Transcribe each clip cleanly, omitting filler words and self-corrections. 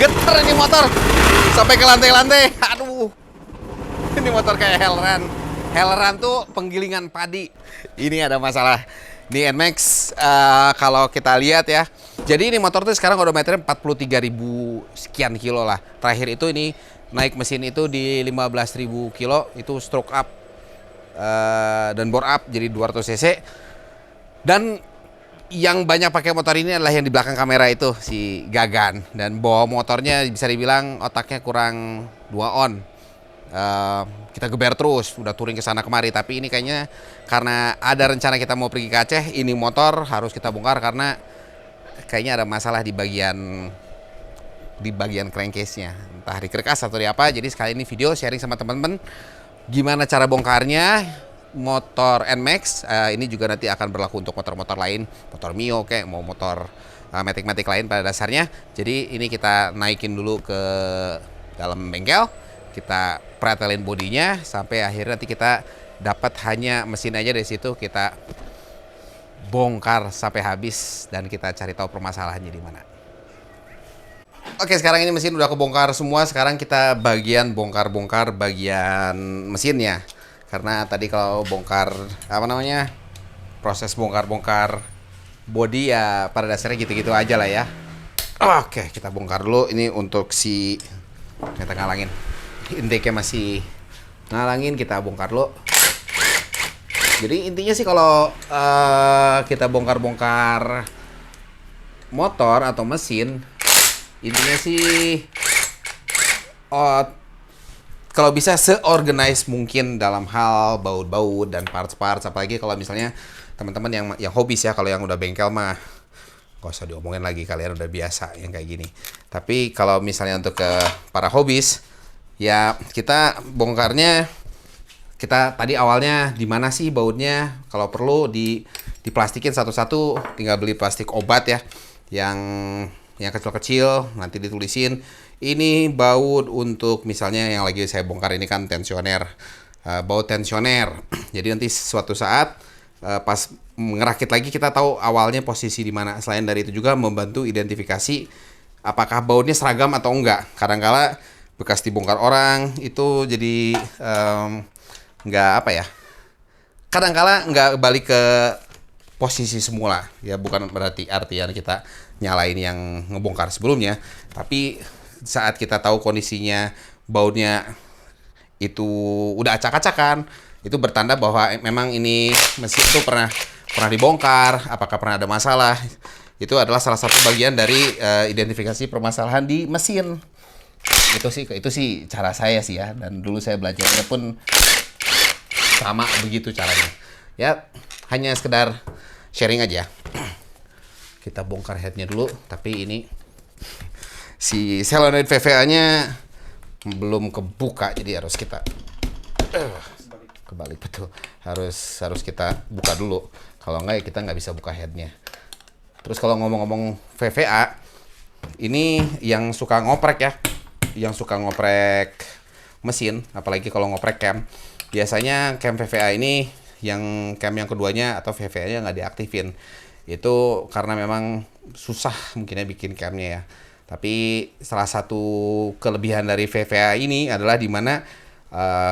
Getar ini motor sampai ke lantai-lantai. Aduh, ini motor kayak Hellran. Hellran tuh penggilingan padi. Ini ada masalah di NMAX. Kalau kita lihat ya, jadi ini motor tuh sekarang odometernya 43.000 sekian kilo lah. Terakhir itu ini naik mesin itu di 15.000 kilo, itu stroke up dan bore up jadi 200 cc. Dan yang banyak pakai motor ini adalah yang di belakang kamera itu, si Gagan. Dan bawa motornya bisa dibilang otaknya kurang 2 on. Kita geber terus, udah touring ke sana kemari. Tapi ini kayaknya karena ada rencana kita mau pergi ke Aceh, ini motor harus kita bongkar karena kayaknya ada masalah di bagian crankcase-nya. Entah di kerkas atau di apa. Jadi sekali ini video sharing sama teman-teman gimana cara bongkarnya motor NMAX. Ini juga nanti akan berlaku untuk motor-motor lain, motor Mio kayak mau motor matic-matic lain pada dasarnya. Jadi ini kita naikin dulu ke dalam bengkel, kita pretelin bodinya sampai akhirnya nanti kita dapat hanya mesin aja. Dari situ kita bongkar sampai habis dan kita cari tahu permasalahannya di mana. Oke, sekarang ini mesin udah kebongkar semua. Sekarang kita bagian bongkar-bongkar bagian mesinnya. Karena tadi kalau bongkar proses bongkar-bongkar bodi ya pada dasarnya gitu-gitu aja lah ya. Oke, kita bongkar dulu. Ini untuk si kita ngalangin intake-nya masih ngalangin, kita bongkar dulu. Jadi intinya sih kalau kita bongkar-bongkar motor atau mesin, intinya sih kalau bisa se-organize mungkin dalam hal baut-baut dan parts-parts. Apalagi kalau misalnya teman-teman yang hobis ya. Kalau yang udah bengkel mah gak usah diomongin lagi, kalian udah biasa yang kayak gini. Tapi kalau misalnya untuk ke para hobis ya, kita bongkarnya, kita tadi awalnya di mana sih bautnya. Kalau perlu diplastikin satu-satu, tinggal beli plastik obat ya, yang kecil-kecil, nanti ditulisin ini baut untuk misalnya yang lagi saya bongkar ini kan tensioner, baut tensioner. Jadi nanti suatu saat pas ngerakit lagi kita tahu awalnya posisi di mana. Selain dari itu juga membantu identifikasi apakah bautnya seragam atau enggak. Kadang-kala bekas dibongkar orang itu jadi nggak apa ya. Kadang-kala nggak balik ke posisi semula ya, bukan berarti artian kita nyalain yang ngebongkar sebelumnya, tapi saat kita tahu kondisinya bautnya itu udah acak-acakan, itu bertanda bahwa memang ini mesin itu pernah dibongkar, apakah pernah ada masalah. Itu adalah salah satu bagian dari identifikasi permasalahan di mesin. Itu sih cara saya sih ya, dan dulu saya belajarnya pun sama begitu caranya. Ya, hanya sekedar sharing aja. Kita bongkar headnya dulu, tapi ini si solenoid VVA-nya belum kebuka, jadi harus kita kebalik, betul. Harus kita buka dulu. Kalau enggak ya kita nggak bisa buka headnya. Terus kalau ngomong-ngomong VVA, ini yang suka ngoprek ya, yang suka ngoprek mesin, apalagi kalau ngoprek cam, biasanya cam VVA ini yang cam yang keduanya atau VVA-nya nggak diaktifin. Itu karena memang susah mungkinnya bikin camnya ya. Tapi salah satu kelebihan dari VVA ini adalah dimana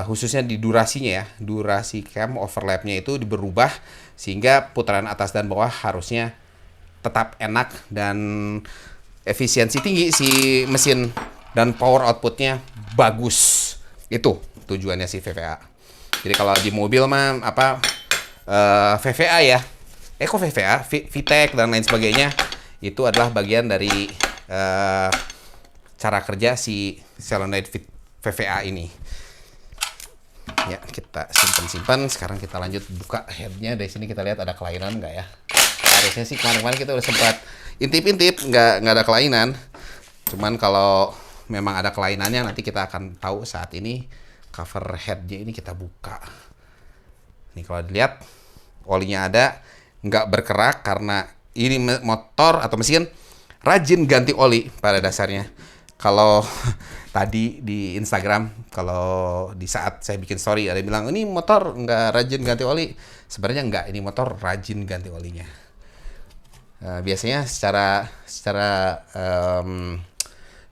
khususnya di durasinya ya, durasi cam overlapnya itu berubah sehingga putaran atas dan bawah harusnya tetap enak dan efisiensi tinggi si mesin dan power outputnya bagus. Itu tujuannya si VVA. Jadi kalau di mobil mah VVA ya, kok VVA, VTEC dan lain sebagainya, itu adalah bagian dari cara kerja si solenoid VVA ini. Ya, kita simpan. Sekarang kita lanjut buka headnya. Dari sini kita lihat ada kelainan nggak ya? Harusnya sih kemarin kita udah sempat intip-intip, nggak ada kelainan. Cuman kalau memang ada kelainannya nanti kita akan tahu. Saat ini cover headnya ini kita buka. Nih kalau dilihat olinya ada, nggak berkerak karena ini motor atau mesin rajin ganti oli pada dasarnya. Kalau tadi di Instagram, kalau di saat saya bikin story ada yang bilang ini motor nggak rajin ganti oli. Sebenarnya nggak, ini motor rajin ganti olinya. Biasanya secara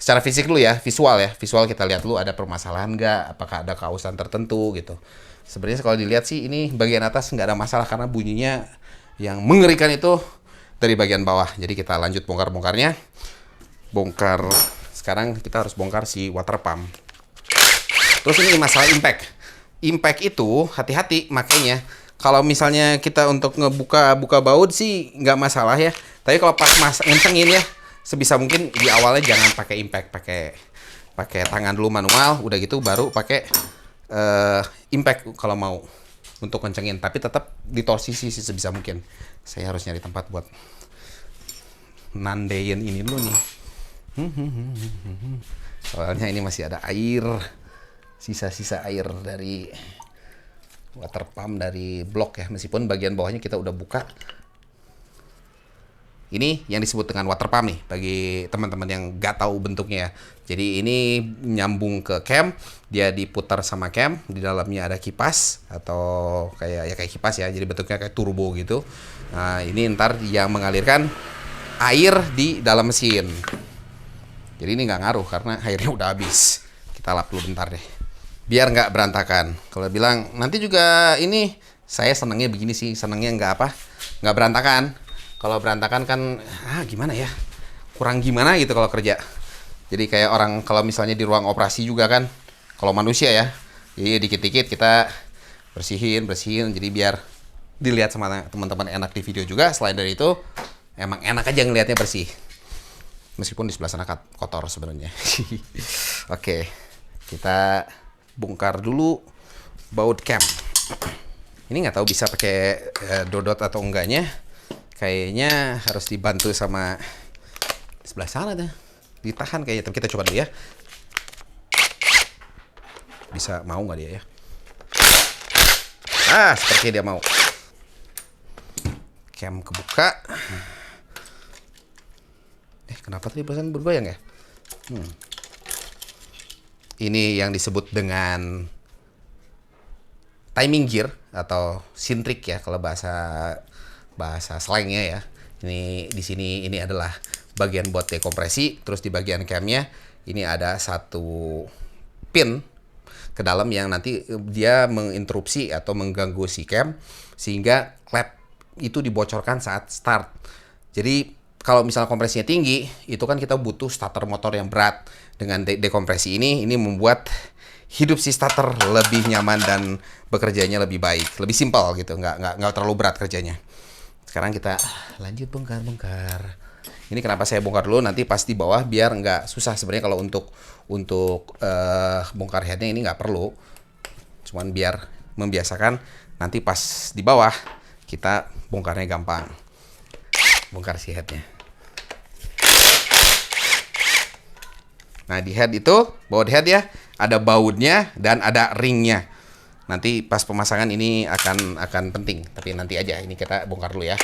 secara fisik dulu ya, visual kita lihat dulu ada permasalahan nggak, apakah ada kausan tertentu gitu. Sebenarnya kalau dilihat sih ini bagian atas nggak ada masalah karena bunyinya yang mengerikan itu dari bagian bawah. Jadi kita lanjut bongkar-bongkarnya. Bongkar, sekarang kita harus bongkar si water pump. Terus ini masalah impact. Impact itu hati-hati, makanya kalau misalnya kita untuk buka baut sih nggak masalah ya. Tapi kalau pas ngencengin ya, sebisa mungkin di awalnya jangan pakai impact, pakai tangan dulu manual, udah gitu baru pakai impact kalau mau untuk kencengin. Tapi tetap ditorsi sih sebisa mungkin. Saya harus nyari tempat buat nandein ini dulu nih. Soalnya ini masih ada air, sisa-sisa air dari water pump dari blok ya, meskipun bagian bawahnya kita udah buka. Ini yang disebut dengan water pump nih bagi teman-teman yang nggak tahu bentuknya ya. Jadi ini nyambung ke cam, dia diputar sama cam, di dalamnya ada kipas atau kayak kipas ya. Jadi bentuknya kayak turbo gitu. Nah, ini ntar yang mengalirkan air di dalam mesin. Jadi ini nggak ngaruh karena airnya udah habis. Kita lap dulu bentar deh. Biar nggak berantakan. Kalau bilang nanti juga ini, saya senengnya begini sih, senengnya nggak berantakan. Kalau berantakan kan, gimana ya, kurang gimana gitu kalau kerja. Jadi kayak orang kalau misalnya di ruang operasi juga kan, kalau manusia ya, jadi dikit-dikit kita bersihin, jadi biar dilihat sama teman-teman enak di video juga. Selain dari itu, emang enak aja ngelihatnya bersih. Meskipun di sebelah sana kotor sebenarnya. Oke, kita bongkar dulu baut cam. Ini nggak tahu bisa pakai dodot atau enggaknya. Kayaknya harus dibantu sama sebelah sana dah. Ditahan kayaknya. Tapi kita coba dulu ya. Bisa mau nggak dia ya? Sepertinya dia mau. Cam kebuka. Kenapa tadi perasaan bergoyang ya? Ini yang disebut dengan timing gear atau sintrik ya kalau bahasa slangnya ya. Ini di sini ini adalah bagian buat dekompresi, terus di bagian camnya ini ada satu pin ke dalam yang nanti dia menginterupsi atau mengganggu si cam sehingga klep itu dibocorkan saat start. Jadi kalau misalnya kompresinya tinggi, itu kan kita butuh starter motor yang berat. Dengan dekompresi ini membuat hidup si starter lebih nyaman dan bekerjanya lebih baik, lebih simpel gitu, nggak terlalu berat kerjanya. Sekarang kita lanjut bongkar. Ini kenapa saya bongkar dulu, nanti pas di bawah biar nggak susah. Sebenarnya kalau untuk bongkar headnya ini nggak perlu, cuman biar membiasakan nanti pas di bawah kita bongkarnya gampang. Bongkar si headnya. Nah di head itu, baut head ya, ada bautnya dan ada ringnya. Nanti pas pemasangan ini akan penting, tapi nanti aja. Ini kita bongkar dulu ya.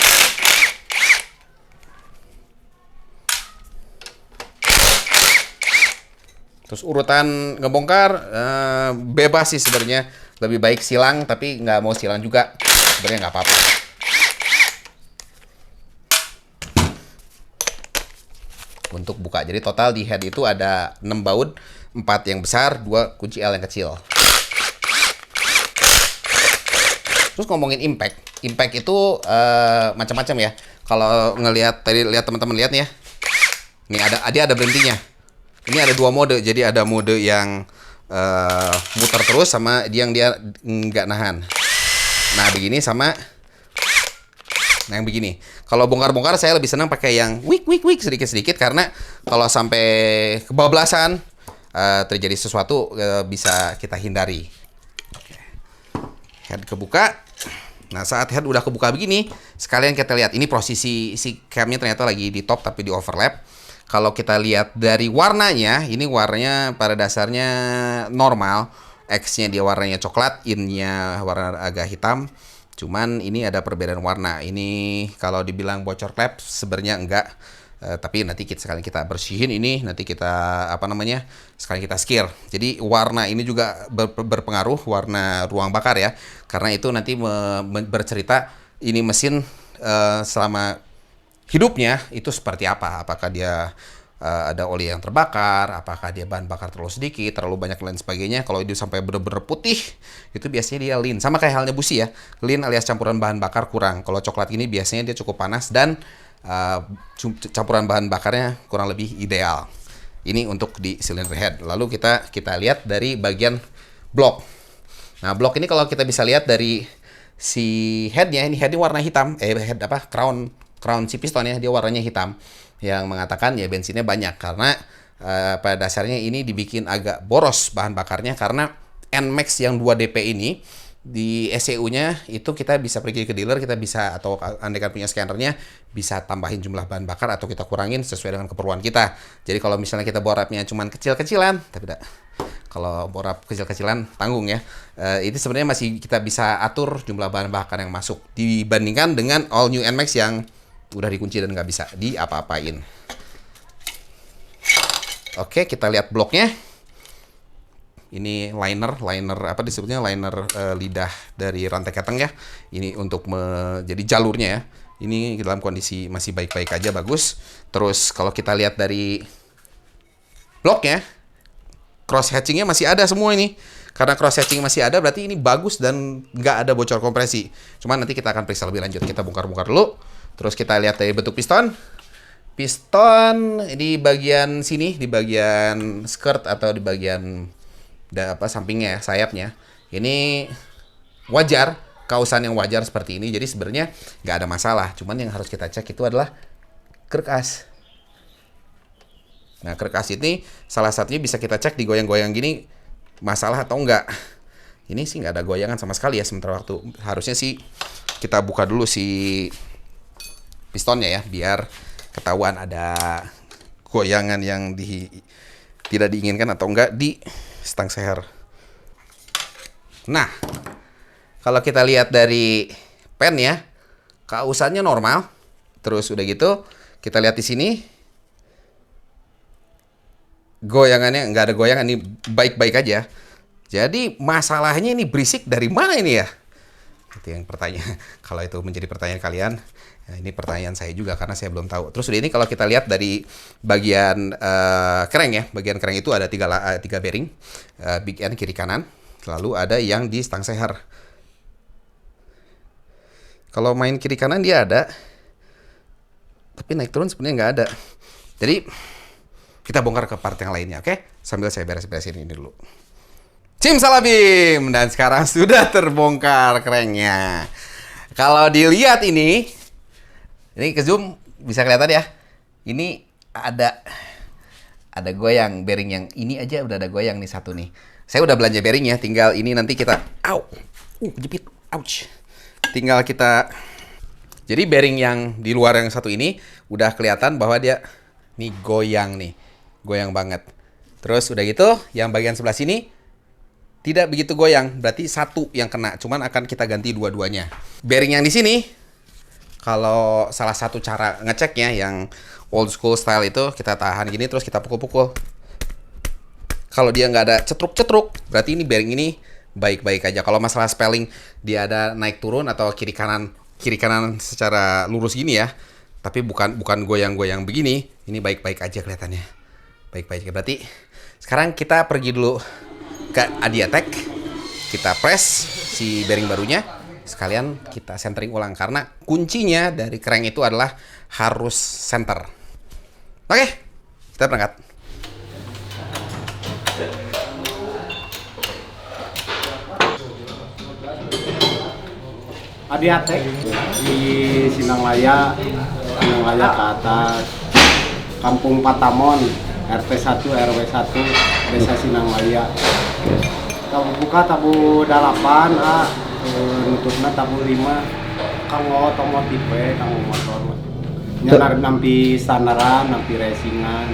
Terus urutan ngebongkar bebas sih sebenarnya. Lebih baik silang, tapi nggak mau silang juga sebenarnya nggak apa-apa. Untuk buka. Jadi total di head itu ada 6 baut, 4 yang besar, 2 kunci L yang kecil. Terus ngomongin impact itu macam-macam ya. Kalau ngelihat tadi, lihat teman-teman lihat nih ya. Ini ada berhentinya. Ini ada 2 mode. Jadi ada mode yang muter terus sama yang dia nggak nahan. Nah begini sama yang begini. Kalau bongkar-bongkar saya lebih senang pakai yang wik sedikit-sedikit karena kalau sampai kebablasan terjadi sesuatu bisa kita hindari. Head kebuka. Nah saat head udah kebuka begini, sekalian kita lihat ini posisi si camnya ternyata lagi di top tapi di overlap. Kalau kita lihat dari warnanya, ini warnanya pada dasarnya normal. X-nya dia warnanya coklat, in-nya warna agak hitam. Cuman ini ada perbedaan warna. Ini kalau dibilang bocor klep sebenarnya enggak. Tapi nanti sekali kita bersihin ini, nanti kita sekali kita skir. Jadi warna ini juga berpengaruh, warna ruang bakar ya. Karena itu nanti bercerita ini mesin selama hidupnya itu seperti apa. Apakah dia ada oli yang terbakar, apakah dia bahan bakar terlalu sedikit, terlalu banyak dan lain sebagainya. Kalau itu sampai bener-bener putih, itu biasanya dia lean. Sama kayak halnya busi ya, lean alias campuran bahan bakar kurang. Kalau coklat ini biasanya dia cukup panas dan campuran bahan bakarnya kurang lebih ideal. Ini untuk di cylinder head. Lalu kita lihat dari bagian blok. Nah, blok ini kalau kita bisa lihat dari si headnya, ini headnya warna hitam, crown si pistonnya dia warnanya hitam, yang mengatakan ya bensinnya banyak karena pada dasarnya ini dibikin agak boros bahan bakarnya karena NMAX yang 2 DP ini di ECU-nya itu kita bisa pergi ke dealer, kita bisa, atau andaikan punya scannernya, bisa tambahin jumlah bahan bakar atau kita kurangin sesuai dengan keperluan kita. Jadi kalau misalnya kita borapnya cuman kecil-kecilan, tapi kalau borap kecil-kecilan tanggung ya, itu sebenarnya masih kita bisa atur jumlah bahan bakar yang masuk dibandingkan dengan all new NMAX yang udah dikunci dan nggak bisa diapa-apain. Oke, kita lihat bloknya. Ini liner apa disebutnya, liner lidah dari rantai keteng ya. Ini untuk jadi jalurnya ya. Ini dalam kondisi masih baik-baik aja, bagus. Terus kalau kita lihat dari bloknya, cross hatchingnya masih ada semua ini. Karena cross hatching masih ada, berarti ini bagus dan nggak ada bocor kompresi. Cuman nanti kita akan periksa lebih lanjut. Kita bongkar-bongkar dulu. Terus kita lihat dari bentuk piston. Piston di bagian sini, di bagian skirt atau di bagian sampingnya, sayapnya. Ini wajar, kausan yang wajar seperti ini. Jadi sebenarnya nggak ada masalah. Cuman yang harus kita cek itu adalah krek as. Nah, krek as ini salah satunya bisa kita cek di goyang-goyang gini, masalah atau enggak. Ini sih nggak ada goyangan sama sekali ya sementara waktu. Harusnya sih kita buka dulu si pistonnya ya, biar ketahuan ada goyangan yang tidak diinginkan atau enggak di stang seher. Nah, kalau kita lihat dari pen ya, kausannya normal. Terus udah gitu, kita lihat di sini, goyangannya nggak ada goyangan, ini baik-baik aja. Jadi masalahnya ini berisik dari mana ini ya? Itu yang pertanyaan. Kalau itu menjadi pertanyaan kalian, ya ini pertanyaan saya juga karena saya belum tahu. Terus udah ini kalau kita lihat dari bagian crank ya, bagian crank itu ada tiga bearing, big end kiri kanan, lalu ada yang di stang seher. Kalau main kiri kanan dia ada, tapi naik turun sebenarnya nggak ada. Jadi kita bongkar ke part yang lainnya, oke? Sambil saya beres-beresin ini dulu. Simsalabim, dan sekarang sudah terbongkar cranknya. Kalau dilihat ini ke zoom bisa kelihatan ya. Ini ada goyang bearing yang ini aja udah ada goyang nih satu nih. Saya udah belanja bearingnya, tinggal ini nanti kita, kejepit, ouch. Tinggal kita, jadi bearing yang di luar yang satu ini udah kelihatan bahwa dia nih goyang banget. Terus udah gitu, yang bagian sebelah sini tidak begitu goyang, berarti satu yang kena, cuman akan kita ganti dua-duanya. Bearing yang di sini, kalau salah satu cara ngeceknya yang old school style itu kita tahan gini terus kita pukul-pukul. Kalau dia nggak ada cetruk-cetruk, berarti ini bearing ini baik-baik aja. Kalau masalah spelling dia ada naik turun atau kiri kanan secara lurus gini ya, tapi bukan goyang-goyang begini, ini baik-baik aja kelihatannya. Baik-baik aja. Berarti sekarang kita pergi dulu ke Adiatek, kita press si bearing barunya, sekalian kita centering ulang karena kuncinya dari crank itu adalah harus center. Oke, kita berangkat. Adiatek di Sinanglaya ke atas, Kampung Patamon, RT 1 RW 1 Desa Sinanglaya. Tabu buka tabu 8 nutupna tabu 5. Kanggo otomotif kanggo motor. Nyanar nampi standaran, nampi racingan.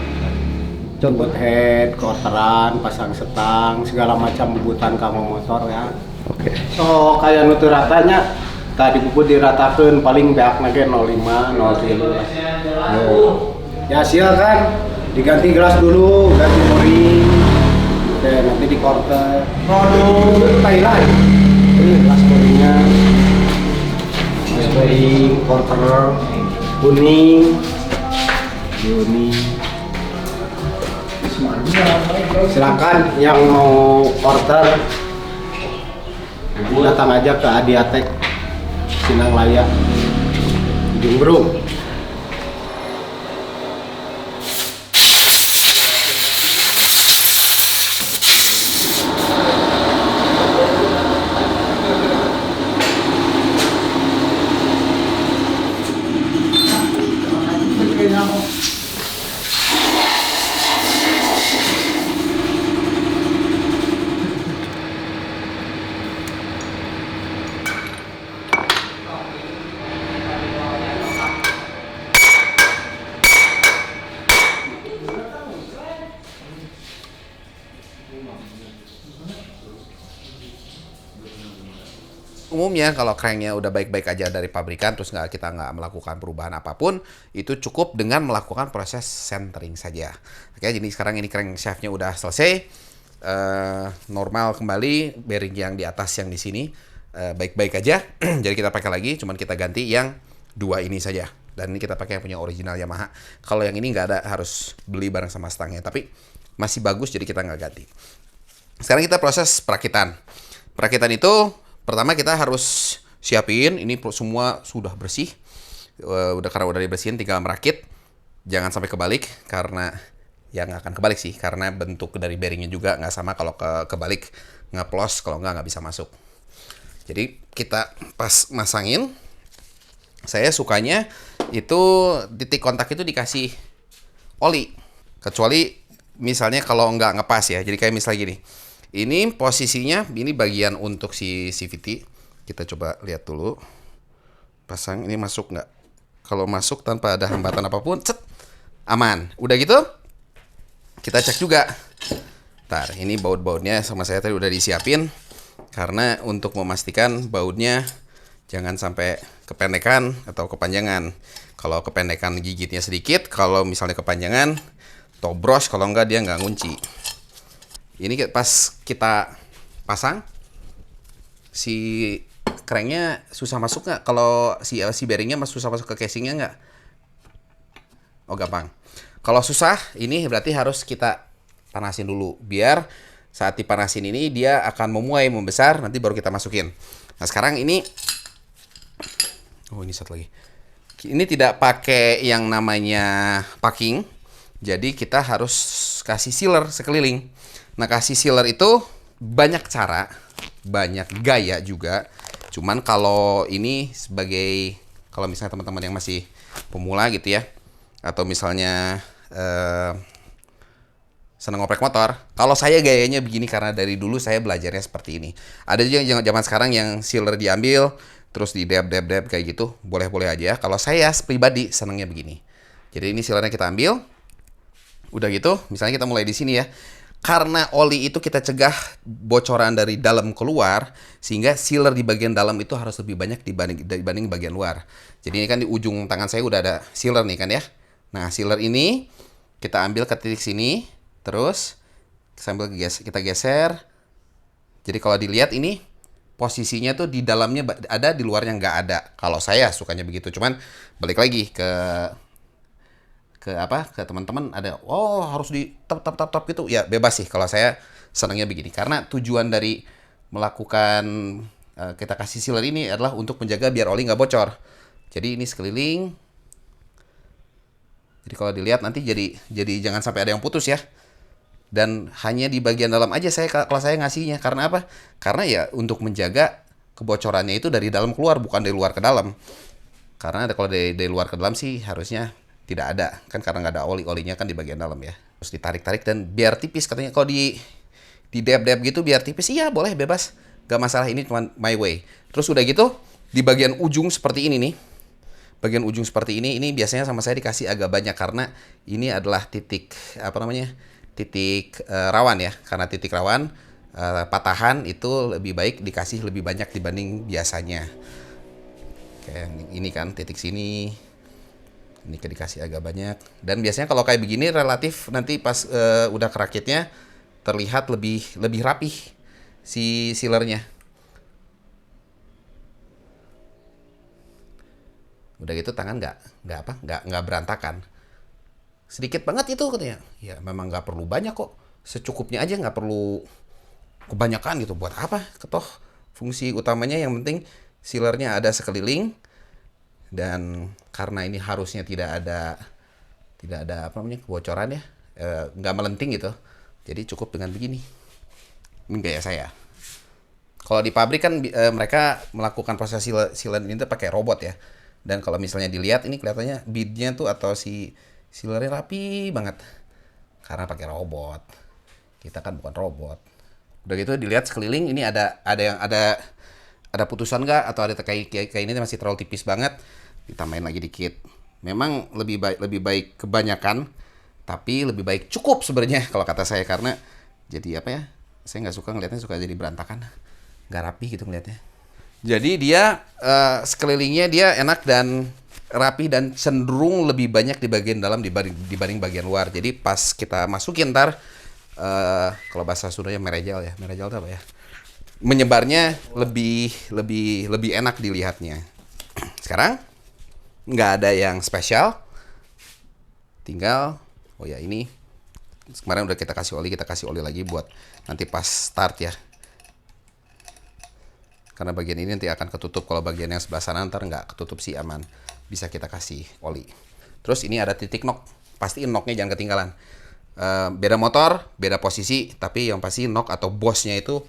Contoh head, koteran, pasang setang, segala macam bubutan kanggo motor ya. Oke. So kayak nutur ratanya tadi buku diratakan paling beak nage 05, 03. Ya silakan diganti gelas dulu, ganti boring, dan nanti di quarter. Produk Thailand, ini gelas boringnya, gelas boring, quarter, kuning, Silakan yang mau order datang aja ke Adiatek Sinang Laya Jumbrung. Umumnya kalau cranknya udah baik-baik aja dari pabrikan, terus kita nggak melakukan perubahan apapun, itu cukup dengan melakukan proses centering saja. Oke, jadi sekarang ini crankshaftnya udah selesai, normal kembali, bearing yang di atas yang di sini baik-baik aja. Jadi kita pakai lagi, cuman kita ganti yang dua ini saja. Dan ini kita pakai yang punya original Yamaha. Kalau yang ini nggak ada, harus beli bareng sama stangnya. Tapi masih bagus, jadi kita nggak ganti. Sekarang kita proses perakitan. Perakitan itu pertama kita harus siapin, ini semua sudah bersih. Karena udah dibersihin, tinggal merakit. Jangan sampai kebalik, karena ya nggak akan kebalik sih, karena bentuk dari bearingnya juga nggak sama. Kalau kebalik ngeplos, kalau nggak bisa masuk. Jadi kita pas masangin, saya sukanya itu titik kontak itu dikasih oli. Kecuali misalnya kalau nggak ngepas ya, jadi kayak misalnya gini. Ini posisinya, ini bagian untuk si CVT. Kita coba lihat dulu. Pasang, ini masuk nggak? Kalau masuk tanpa ada hambatan apapun, cet, aman. Udah gitu, kita cek juga. Ntar, ini baut-bautnya sama saya tadi udah disiapin. Karena untuk memastikan bautnya jangan sampai kependekan atau kepanjangan. Kalau kependekan gigitnya sedikit, kalau misalnya kepanjangan, tobros, kalau nggak dia nggak ngunci. Ini pas kita pasang, si cranknya susah masuk nggak? Kalau si bearingnya susah masuk ke casingnya nggak? Oh gampang. Kalau susah, ini berarti harus kita panasin dulu. Biar saat dipanasin ini dia akan memuai, membesar, nanti baru kita masukin. Nah sekarang ini, oh ini satu lagi. Ini tidak pakai yang namanya packing, jadi kita harus kasih sealer sekeliling. Nah, kasih sealer itu banyak cara, banyak gaya juga. Cuman kalau ini sebagai, kalau misalnya teman-teman yang masih pemula gitu ya, atau misalnya senang ngoprek motor, kalau saya gayanya begini karena dari dulu saya belajarnya seperti ini. Ada juga yang zaman sekarang yang sealer diambil, terus di dab kayak gitu, boleh-boleh aja. Kalau saya pribadi senangnya begini. Jadi ini sealernya kita ambil, udah gitu, misalnya kita mulai di sini ya. Karena oli itu kita cegah bocoran dari dalam keluar, sehingga sealer di bagian dalam itu harus lebih banyak dibanding bagian luar. Jadi ini kan di ujung tangan saya udah ada sealer nih kan ya. Nah sealer ini kita ambil ke titik sini, terus sambil kita geser. Jadi kalau dilihat ini posisinya tuh di dalamnya ada, di luarnya nggak ada. Kalau saya sukanya begitu. Cuman balik lagi ke teman-teman ada, oh harus di tap gitu ya, bebas sih. Kalau saya senangnya begini karena tujuan dari melakukan kita kasih sealer ini adalah untuk menjaga biar oli nggak bocor. Jadi ini sekeliling, jadi kalau dilihat nanti jadi jangan sampai ada yang putus ya. Dan hanya di bagian dalam aja kalau saya ngasihnya. Karena apa? Karena ya untuk menjaga kebocorannya itu dari dalam keluar, bukan dari luar ke dalam. Karena kalau dari luar ke dalam sih harusnya tidak ada, kan karena nggak ada olinya kan di bagian dalam ya. Terus ditarik-tarik dan biar tipis katanya. Kalau di dab gitu biar tipis, iya boleh, bebas, gak masalah, ini cuma my way. Terus udah gitu di bagian ujung seperti ini nih, bagian ujung seperti ini biasanya sama saya dikasih agak banyak karena ini adalah titik titik rawan ya. Karena titik rawan patahan itu lebih baik dikasih lebih banyak dibanding biasanya. Kayak ini kan titik sini, ini dikasih agak banyak. Dan biasanya kalau kayak begini relatif nanti pas udah kerakitnya terlihat lebih rapih si sealernya. Udah gitu tangan nggak berantakan. sedikit banget itu katanya. Ya memang nggak perlu banyak kok, secukupnya aja, nggak perlu kebanyakan gitu. Buat apa? Ketoh fungsi utamanya yang penting sealernya ada sekeliling, dan karena ini harusnya tidak ada apa namanya kebocoran ya, nggak melenting gitu. Jadi cukup dengan begini. Ini gaya saya. Kalau di pabrik kan mereka melakukan proses sealant ini tuh pakai robot ya. Dan kalau misalnya dilihat ini kelihatannya beadnya tuh atau si sealernya rapi banget karena pakai robot. Kita kan bukan robot. Udah gitu dilihat sekeliling ini ada putusan nggak, atau ada kayak ini masih terlalu tipis banget, ditambahin lagi dikit. Memang lebih baik kebanyakan, tapi lebih baik cukup sebenarnya kalau kata saya, karena jadi apa ya, saya nggak suka ngelihatnya, suka jadi berantakan, nggak rapi gitu ngelihatnya. Jadi dia sekelilingnya dia enak dan rapi dan cenderung lebih banyak di bagian dalam dibanding bagian luar. Jadi pas kita masukin ntar, kalau bahasa Sundanya merejal ya, merejal itu apa ya? Menyebarnya lebih enak dilihatnya. Sekarang nggak ada yang spesial, tinggal ini kemarin udah kita kasih oli lagi buat nanti pas start ya, karena bagian ini nanti akan ketutup. Kalau bagian yang sebelah sana ntar nggak ketutup sih, aman, bisa kita kasih oli. Terus ini ada titik knock, pastiin knocknya jangan ketinggalan. Beda motor, beda posisi, tapi yang pasti knock atau bosnya itu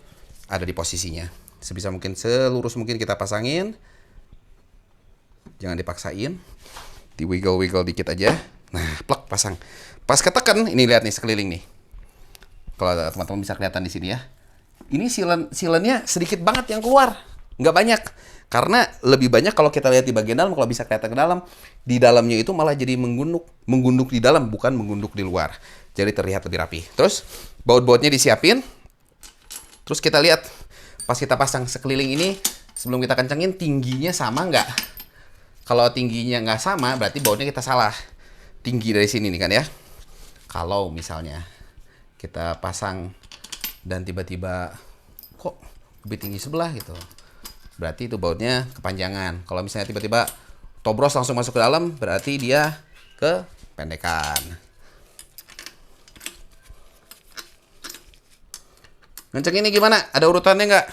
ada di posisinya. Sebisa mungkin, selurus mungkin kita pasangin. Jangan dipaksain, di wiggle dikit aja. Nah, plek, pasang. Pas ketekan, ini lihat nih sekeliling nih. Kalau teman-teman bisa kelihatan di sini ya. Ini sealannya sedikit banget yang keluar, nggak banyak. Karena lebih banyak kalau kita lihat di bagian dalam, kalau bisa kelihatan ke dalam, di dalamnya itu malah jadi menggunduk di dalam, bukan menggunduk di luar. Jadi terlihat lebih rapi. Terus baut-bautnya disiapin. Terus kita lihat pas kita pasang sekeliling ini, sebelum kita kencengin tingginya sama nggak? Kalau tingginya nggak sama, berarti bautnya kita salah tinggi dari sini nih kan ya. Kalau misalnya kita pasang dan tiba-tiba kok lebih tinggi sebelah gitu, berarti itu bautnya kepanjangan. Kalau misalnya tiba-tiba tobros langsung masuk ke dalam, berarti dia kependekan. Ngencengin ini gimana? Ada urutannya nggak?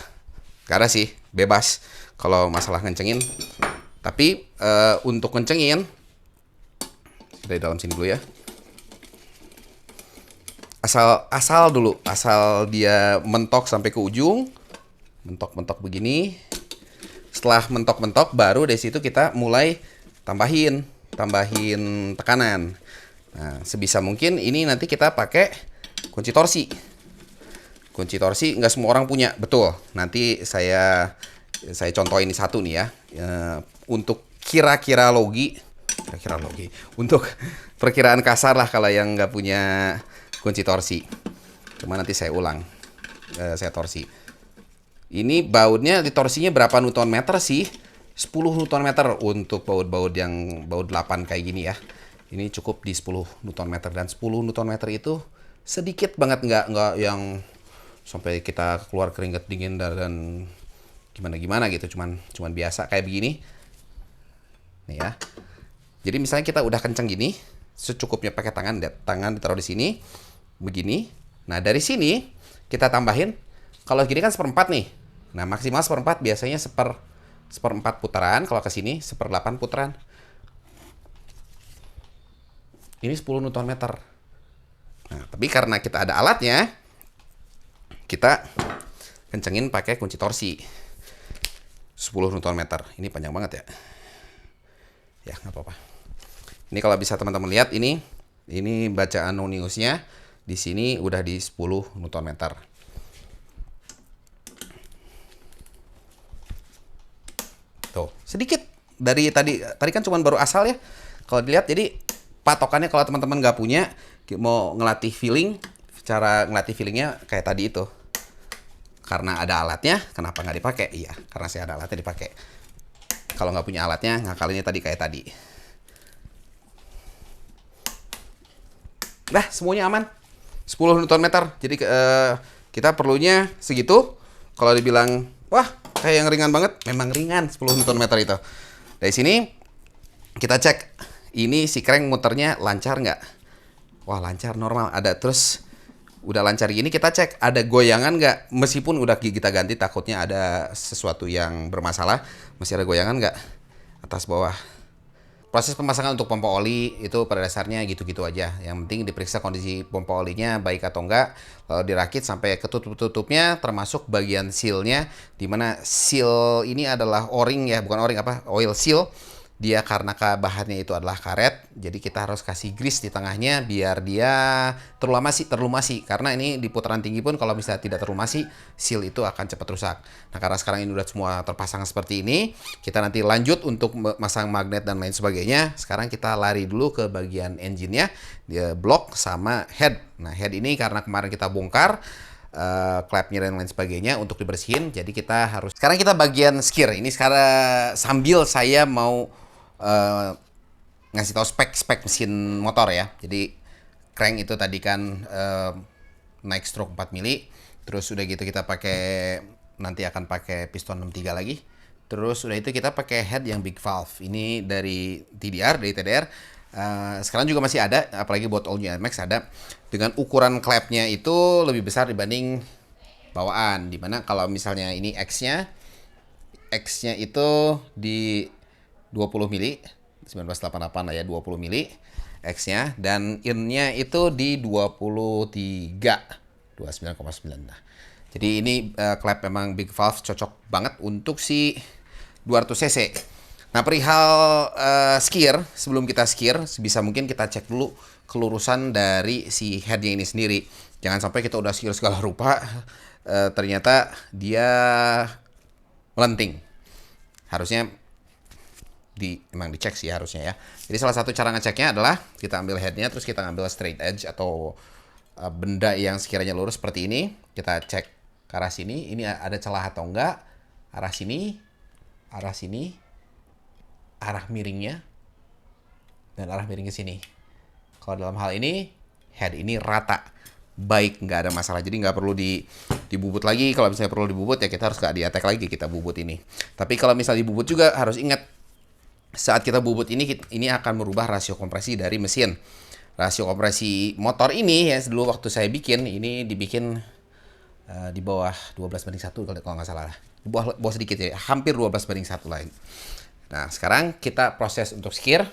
Gak ada sih, bebas kalau masalah ngencengin. Tapi untuk ngencengin dari dalam sini dulu ya. Asal dulu, asal dia mentok sampai ke ujung. Mentok begini. Setelah mentok baru dari situ kita mulai tambahin tekanan. Nah, sebisa mungkin ini nanti kita pakai kunci torsi. Kunci torsi nggak semua orang punya, betul. Nanti saya contohin satu nih ya. Untuk kira-kira logi, untuk perkiraan kasar lah kalau yang nggak punya kunci torsi. Cuma nanti saya ulang, saya torsi. Ini bautnya di torsinya berapa Newton meter sih? 10 Newton meter untuk baut-baut yang baut 8 kayak gini ya. Ini cukup di 10 Newton meter, dan 10 Newton meter itu sedikit banget, nggak yang sampai kita keluar keringat dingin dan gimana gitu, cuman biasa kayak begini. Nih ya. Jadi misalnya kita udah kenceng gini, secukupnya pakai tangan ditaruh di sini, begini. Nah dari sini kita tambahin, kalau gini kan 1/4 nih. Nah maksimal 1/4, biasanya 1/4 putaran. Kalau ke sini 1/8 putaran. Ini 10 Newton meter. Nah tapi karena kita ada alatnya, kita kencengin pakai kunci torsi 10 Newton meter. Ini panjang banget ya. Ya nggak apa-apa. Ini kalau bisa teman-teman lihat, ini bacaan noniusnya di sini udah di 10 Newton meter. Tuh, sedikit dari tadi kan cuma baru asal ya. Kalau dilihat, jadi patokannya kalau teman-teman nggak punya, mau ngelatih feeling, cara ngelatih feelingnya kayak tadi itu. Karena ada alatnya, kenapa nggak dipakai? Iya, karena saya ada alatnya dipakai. Kalau nggak punya alatnya, ngakalinnya tadi kayak tadi. Nah, semuanya aman. 10 Newton meter. Jadi kita perlunya segitu. Kalau dibilang, wah kayak yang ringan banget, memang ringan 10 Newton meter itu. Dari sini kita cek, ini si crank muternya lancar nggak? Wah lancar, normal. Ada terus udah lancar gini kita cek ada goyangan nggak, meskipun udah kita ganti takutnya ada sesuatu yang bermasalah, masih ada goyangan nggak atas bawah. Proses pemasangan untuk pompa oli itu pada dasarnya gitu-gitu aja. Yang penting diperiksa kondisi pompa olinya baik atau enggak, lalu dirakit sampai ketutup-tutupnya, termasuk bagian sealnya, dimana seal ini adalah o-ring ya, bukan o-ring apa, oil seal. Dia karena bahannya itu adalah karet, jadi kita harus kasih grease di tengahnya biar dia terlumasi. Karena ini di putaran tinggi pun kalau misalnya tidak terlumasi, seal itu akan cepat rusak. Nah karena sekarang ini udah semua terpasang seperti ini, kita nanti lanjut untuk masang magnet dan lain sebagainya. Sekarang kita lari dulu ke bagian engine-nya, dia block sama head. Nah head ini karena kemarin kita bongkar, klepnya dan lain sebagainya untuk dibersihin, jadi kita harus sekarang kita bagian skir ini. Sekarang sambil saya mau ngasih tahu spek mesin motor ya. Jadi crank itu tadi kan naik stroke 4 mili, terus udah gitu kita pakai, nanti akan pakai piston 63 lagi. Terus udah itu kita pakai head yang big valve ini dari TDR. Sekarang juga masih ada, apalagi buat all new NMAX ada dengan ukuran klepnya itu lebih besar dibanding bawaan. Dimana kalau misalnya ini X-nya itu di 20 mili 1988 lah ya, 20 mili X-nya, dan in-nya itu di 29,9. Nah, jadi ini klep memang big valve, cocok banget untuk si 200 cc. Nah, perihal skir, sebelum kita skir, sebisa mungkin kita cek dulu kelurusan dari si headnya ini sendiri. Jangan sampai kita udah skir segala rupa, ternyata dia melenting. Harusnya emang dicek sih harusnya ya. Jadi salah satu cara ngeceknya adalah kita ambil headnya, terus kita ambil straight edge atau benda yang sekiranya lurus seperti ini. Kita cek ke arah sini, ini ada celah atau enggak. Arah sini, arah miringnya, dan arah miring ke sini. Kalau dalam hal ini, head ini rata, baik, nggak ada masalah. Jadi nggak perlu dibubut lagi. Kalau misalnya perlu dibubut ya kita harus nggak di-attack lagi, kita bubut ini. Tapi kalau misalnya dibubut juga harus ingat, saat kita bubut ini akan merubah rasio kompresi dari mesin. Rasio kompresi motor ini ya, dulu waktu saya bikin, ini dibikin di bawah 12:1 kalau nggak salah. Di bawah sedikit ya, hampir 12:1 lagi. Nah, sekarang kita proses untuk skir.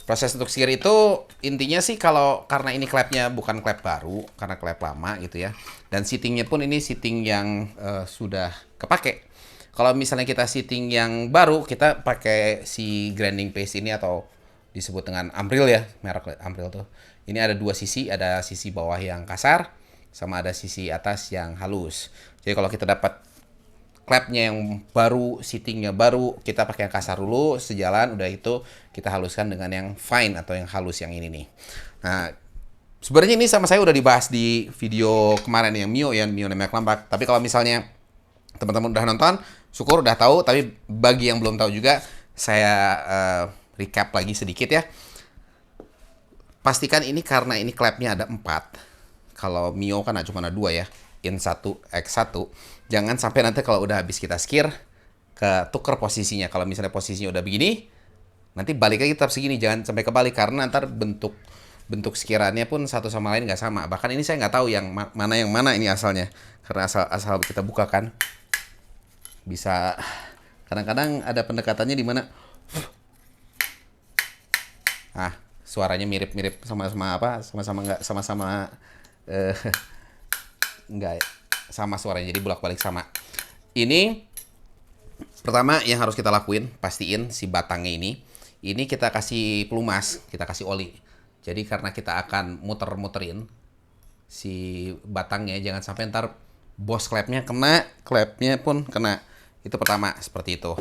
Proses untuk skir itu intinya sih karena ini klepnya bukan klep baru, karena klep lama gitu ya. Dan seatingnya pun ini seating yang sudah kepake. Kalau misalnya kita seating yang baru, kita pakai si grinding paste ini atau disebut dengan Ambril ya, merek Ambril tuh. Ini ada dua sisi, ada sisi bawah yang kasar, sama ada sisi atas yang halus. Jadi kalau kita dapat klepnya yang baru, seatingnya baru, kita pakai yang kasar dulu, sejalan, udah itu kita haluskan dengan yang fine atau yang halus yang ini nih. Nah, sebenarnya ini sama saya udah dibahas di video kemarin yang Mio nembak lambak. Tapi kalau misalnya teman-teman udah nonton, syukur udah tahu. Tapi bagi yang belum tahu juga, saya recap lagi sedikit ya. Pastikan ini karena ini klepnya ada 4. Kalau Mio kan cuma ada 2 ya, in 1, X1. Jangan sampai nanti kalau udah habis kita skir, ketuker posisinya. Kalau misalnya posisinya udah begini, nanti balik lagi tetap segini. Jangan sampai kebalik, karena ntar bentuk skirannya pun satu sama lain nggak sama. Bahkan ini saya nggak tahu yang mana ini asalnya. Karena asal kita buka kan, bisa kadang-kadang ada pendekatannya di mana suaranya mirip-mirip sama-sama nggak sama suaranya, jadi bolak-balik sama. Ini pertama yang harus kita lakuin, pastiin si batangnya ini kita kasih pelumas, kita kasih oli. Jadi karena kita akan muter-muterin si batangnya, jangan sampai ntar bos klepnya kena, klepnya pun kena. Itu pertama, seperti itu.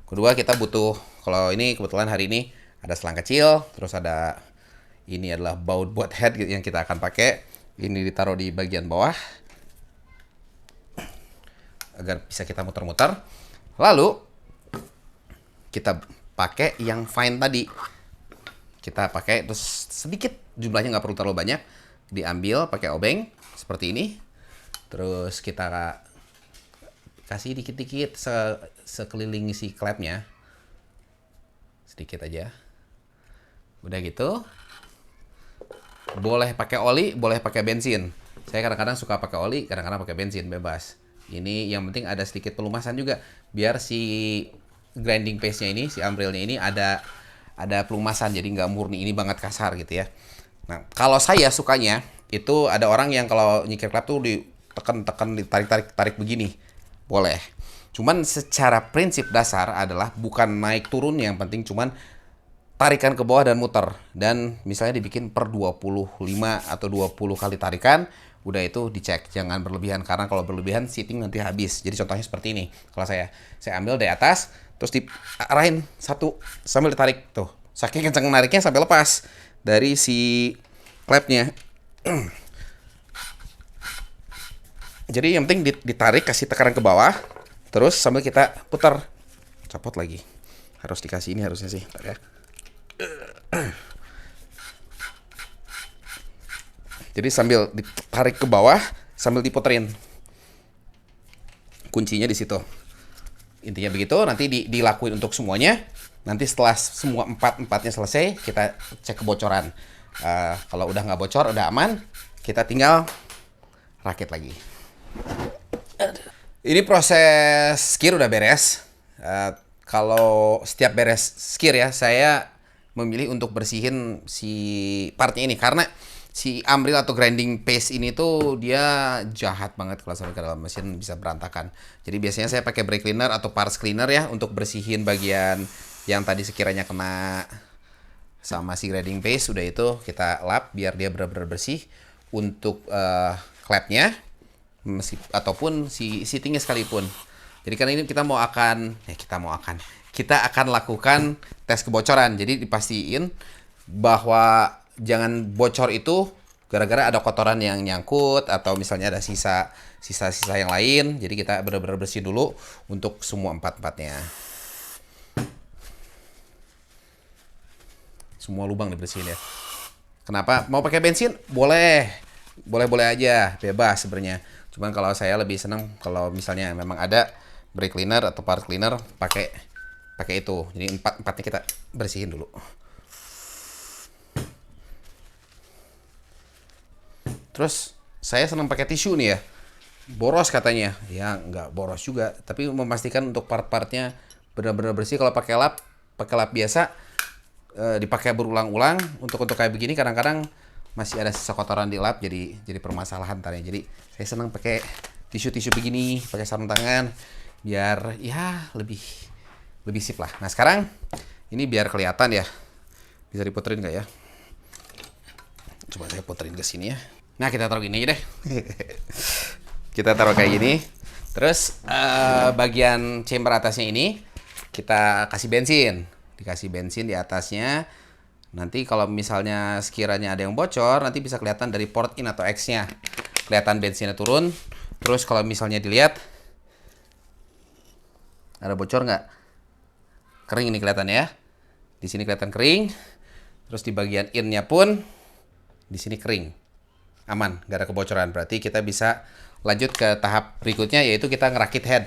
Kedua, kita butuh, kalau ini kebetulan hari ini ada selang kecil, terus ada ini adalah baut buat head yang kita akan pakai. Ini ditaruh di bagian bawah agar bisa kita muter-muter. Lalu kita pakai yang fine tadi. Kita pakai terus sedikit, jumlahnya nggak perlu terlalu banyak. Diambil pakai obeng seperti ini. Terus kita kasih dikit-dikit sekeliling si klepnya. Sedikit aja. Udah gitu. boleh pakai oli, boleh pakai bensin. Saya kadang-kadang suka pakai oli, kadang-kadang pakai bensin, bebas. Ini yang penting ada sedikit pelumasan juga, biar si grinding paste-nya ini, si Ambril-nya ini ada pelumasan, jadi nggak murni ini banget kasar gitu ya. Nah, kalau saya sukanya itu ada orang yang kalau nyikir klep tuh ditekan-tekan, ditarik-tarik begini, boleh. Cuman secara prinsip dasar adalah bukan naik turun, yang penting cuman tarikan ke bawah dan muter. Dan misalnya dibikin per 25 atau 20 kali tarikan, udah itu dicek, jangan berlebihan, karena kalau berlebihan seating nanti habis. Jadi contohnya seperti ini. Kalau saya ambil dari atas, terus diarahin satu sambil ditarik tuh. Saking kenceng nariknya sampai lepas dari si klepnya. Jadi yang penting ditarik, kasih tekanan ke bawah, terus sambil kita putar. Copot lagi. Harus dikasih ini harusnya sih, ya. Jadi sambil ditarik ke bawah, sambil diputerin. Kuncinya di situ. Intinya begitu, nanti dilakuin untuk semuanya. Nanti setelah semua empatnya selesai, kita cek kebocoran. Kalau udah nggak bocor, udah aman, kita tinggal rakit lagi. Ini proses skir udah beres. Kalau setiap beres skir ya, saya memilih untuk bersihin si partnya ini, karena si Ambril atau grinding paste ini tuh dia jahat banget kalau sampai ke dalam mesin, bisa berantakan. Jadi biasanya saya pakai brake cleaner atau parts cleaner ya untuk bersihin bagian yang tadi sekiranya kena sama si grinding paste. Udah itu kita lap biar dia benar-benar bersih. Untuk klepnya ataupun si seatingnya sekalipun. Jadi kan ini kita akan lakukan tes kebocoran. Jadi dipastiin bahwa jangan bocor itu gara-gara ada kotoran yang nyangkut atau misalnya ada sisa-sisa yang lain. Jadi kita benar-benar bersih dulu untuk semua empatnya. Semua lubang dibersihin ya. Kenapa? Mau pakai bensin? Boleh aja, bebas sebenarnya. Cuman kalau saya lebih senang kalau misalnya memang ada brake cleaner atau part cleaner, pakai itu. Jadi empatnya kita bersihin dulu. Terus saya senang pakai tisu nih ya. Boros katanya. Ya nggak boros juga, tapi memastikan untuk part-partnya benar-benar bersih. Kalau pakai lap biasa, dipakai berulang-ulang. Untuk kayak begini kadang-kadang masih ada sisa kotoran di lap, jadi permasalahan tadi. Jadi saya senang pakai tisu begini, pakai sarung tangan biar ya lebih sip lah. Nah sekarang ini biar kelihatan ya, bisa diputerin nggak ya? Coba saya puterin ke sini ya. Nah kita taruh gini aja deh. Kita taruh kayak gini. Terus bagian chamber atasnya ini kita kasih bensin. Dikasih bensin di atasnya. Nanti kalau misalnya sekiranya ada yang bocor, nanti bisa kelihatan dari port in atau X-nya. Kelihatan bensinnya turun. Terus kalau misalnya dilihat ada bocor nggak? Kering ini kelihatan ya. Di sini kelihatan kering. Terus di bagian in-nya pun di sini kering. Aman, nggak ada kebocoran. Berarti kita bisa lanjut ke tahap berikutnya, yaitu kita ngerakit head.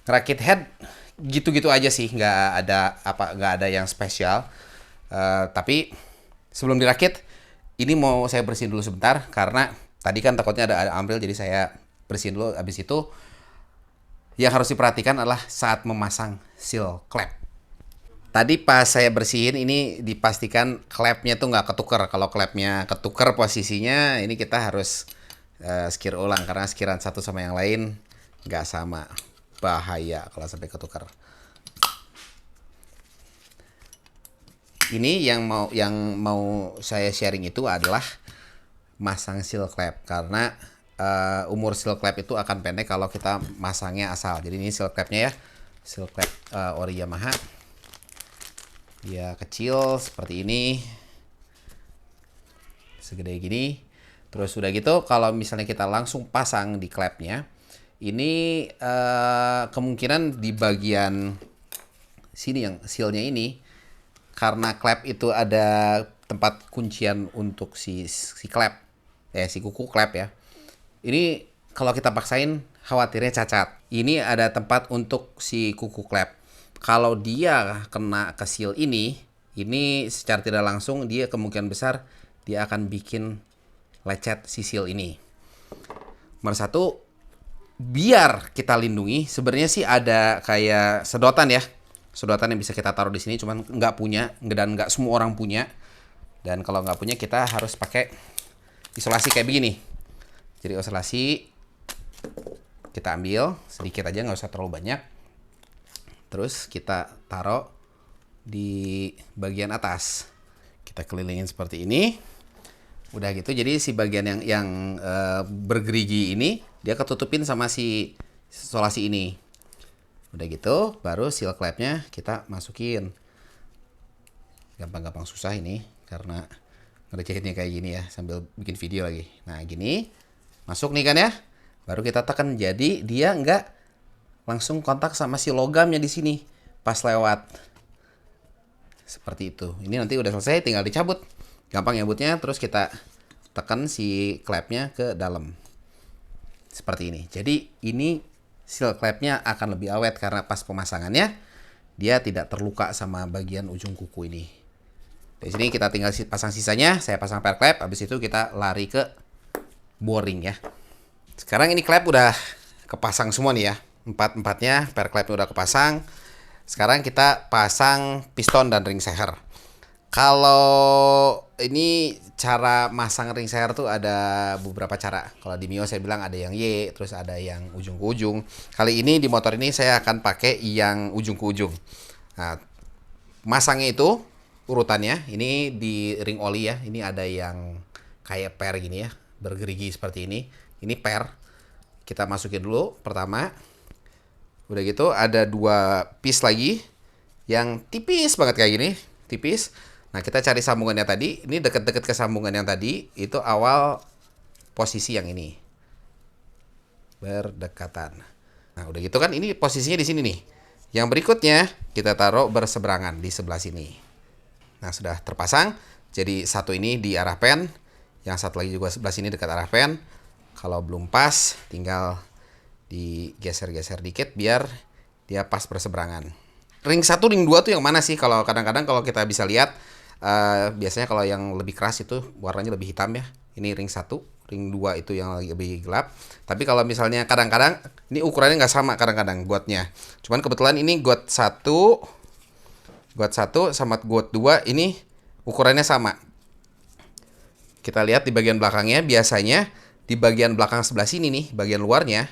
Ngerakit head gitu-gitu aja sih, nggak ada yang spesial. Tapi sebelum dirakit, ini mau saya bersihin dulu sebentar, karena tadi kan takutnya ada ambril, jadi saya bersihin dulu. Habis itu yang harus diperhatikan adalah saat memasang seal clamp. Tadi pas saya bersihin ini dipastikan klepnya tuh nggak ketuker. Kalau klepnya ketuker posisinya, ini kita harus skir ulang, karena skiran satu sama yang lain nggak sama. Bahaya kalau sampai ketuker. Ini yang mau saya sharing itu adalah masang seal clamp, karena umur seal clamp itu akan pendek kalau kita masangnya asal. Jadi ini seal clampnya ya, seal clamp ori Yamaha. Dia kecil seperti ini, segede gini. Terus udah gitu, kalau misalnya kita langsung pasang di klepnya, ini kemungkinan di bagian sini yang sealnya ini, karena klep itu ada tempat kuncian untuk si klep, si kuku klep ya. Ini kalau kita paksain khawatirnya cacat. Ini ada tempat untuk si kuku klep. Kalau dia kena ke seal ini secara tidak langsung dia kemungkinan besar dia akan bikin lecet sisil ini. Nomor satu, biar kita lindungi, sebenarnya sih ada kayak sedotan ya. Sedotan yang bisa kita taruh di sini, cuman nggak punya, dan nggak semua orang punya. Dan kalau nggak punya, kita harus pakai isolasi kayak begini. Jadi isolasi kita ambil sedikit aja, nggak usah terlalu banyak. Terus kita taruh di bagian atas. Kita kelilingin seperti ini. Udah gitu, jadi si bagian yang bergerigi ini dia ketutupin sama si isolasi ini. Udah gitu, baru seal clamp-nya kita masukin. Gampang-gampang susah ini karena ngerjainnya kayak gini ya, sambil bikin video lagi. Nah gini, masuk nih kan ya. Baru kita tekan, jadi dia nggak langsung kontak sama si logamnya di sini pas lewat. Seperti itu. Ini nanti udah selesai, tinggal dicabut. Gampang nyabutnya, terus kita tekan si clamp-nya ke dalam. Seperti ini. Jadi ini seal clamp-nya akan lebih awet karena pas pemasangannya dia tidak terluka sama bagian ujung kuku ini. Di sini kita tinggal pasang sisanya, saya pasang pair clamp, habis itu kita lari ke boring ya. Sekarang ini clamp udah kepasang semua nih ya. Empat-empatnya pair clamp udah kepasang. Sekarang kita pasang piston dan ring seher. Kalau ini cara masang ring seher tuh ada beberapa cara. Kalau di Mio saya bilang ada yang Y, terus ada yang ujung ke ujung. Kali ini di motor ini saya akan pakai yang ujung ke ujung. Nah, masangnya itu urutannya, ini di ring oli ya. Ini ada yang kayak per gini ya, bergerigi seperti ini. Ini per. Kita masukin dulu pertama. Udah gitu ada 2 piece lagi yang tipis banget kayak gini, tipis. Nah, kita cari sambungannya tadi. Ini deket-deket ke sambungan yang tadi, itu awal posisi yang ini. Berdekatan. Nah, udah gitu kan ini posisinya di sini nih. Yang berikutnya kita taruh berseberangan di sebelah sini. Nah, sudah terpasang. Jadi satu ini di arah pen, yang satu lagi juga sebelah sini dekat arah pen. Kalau belum pas, tinggal digeser-geser dikit biar dia pas berseberangan. Ring 1, ring 2 tuh yang mana sih? Kalau kadang-kadang kalau kita bisa lihat, biasanya kalau yang lebih keras itu warnanya lebih hitam ya. Ini ring 1, ring 2 itu yang lebih gelap. Tapi kalau misalnya kadang-kadang ini ukurannya nggak sama kadang-kadang gotnya. Cuman kebetulan ini got 1 sama got 2 ini ukurannya sama. Kita lihat di bagian belakangnya, biasanya di bagian belakang sebelah sini nih, bagian luarnya,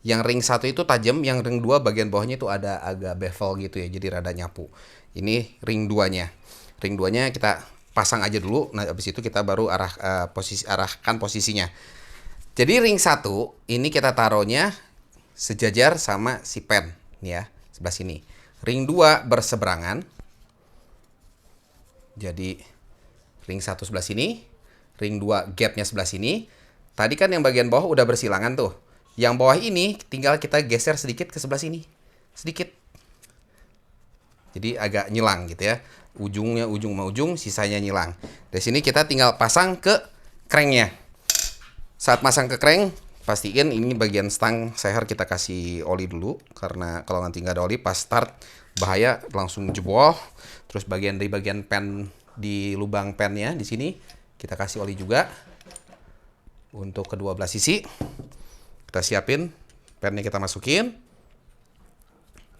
yang ring 1 itu tajam, yang ring 2 bagian bawahnya itu ada agak bevel gitu ya, jadi rada nyapu. Ini ring 2-nya. Ring 2-nya kita pasang aja dulu, nah habis itu kita baru arahkan posisinya. Jadi ring 1 ini kita taruhnya sejajar sama si pen nih ya, sebelah sini. Ring 2 berseberangan. Jadi ring 1 sebelah sini, ring 2 gapnya sebelah sini. Tadi kan yang bagian bawah udah bersilangan tuh. Yang bawah ini tinggal kita geser sedikit ke sebelah sini. Sedikit. Jadi agak nyelang gitu ya. Ujungnya ujung sama ujung, sisanya nyelang. Dari sini kita tinggal pasang ke cranknya. Saat pasang ke crank, pastiin ini bagian stang seher kita kasih oli dulu. Karena kalau nanti nggak ada oli, pas start bahaya langsung jebol. Terus dari bagian pen, di lubang pennya di sini kita kasih oli juga. Untuk kedua belah sisi kita siapin, pennya kita masukin,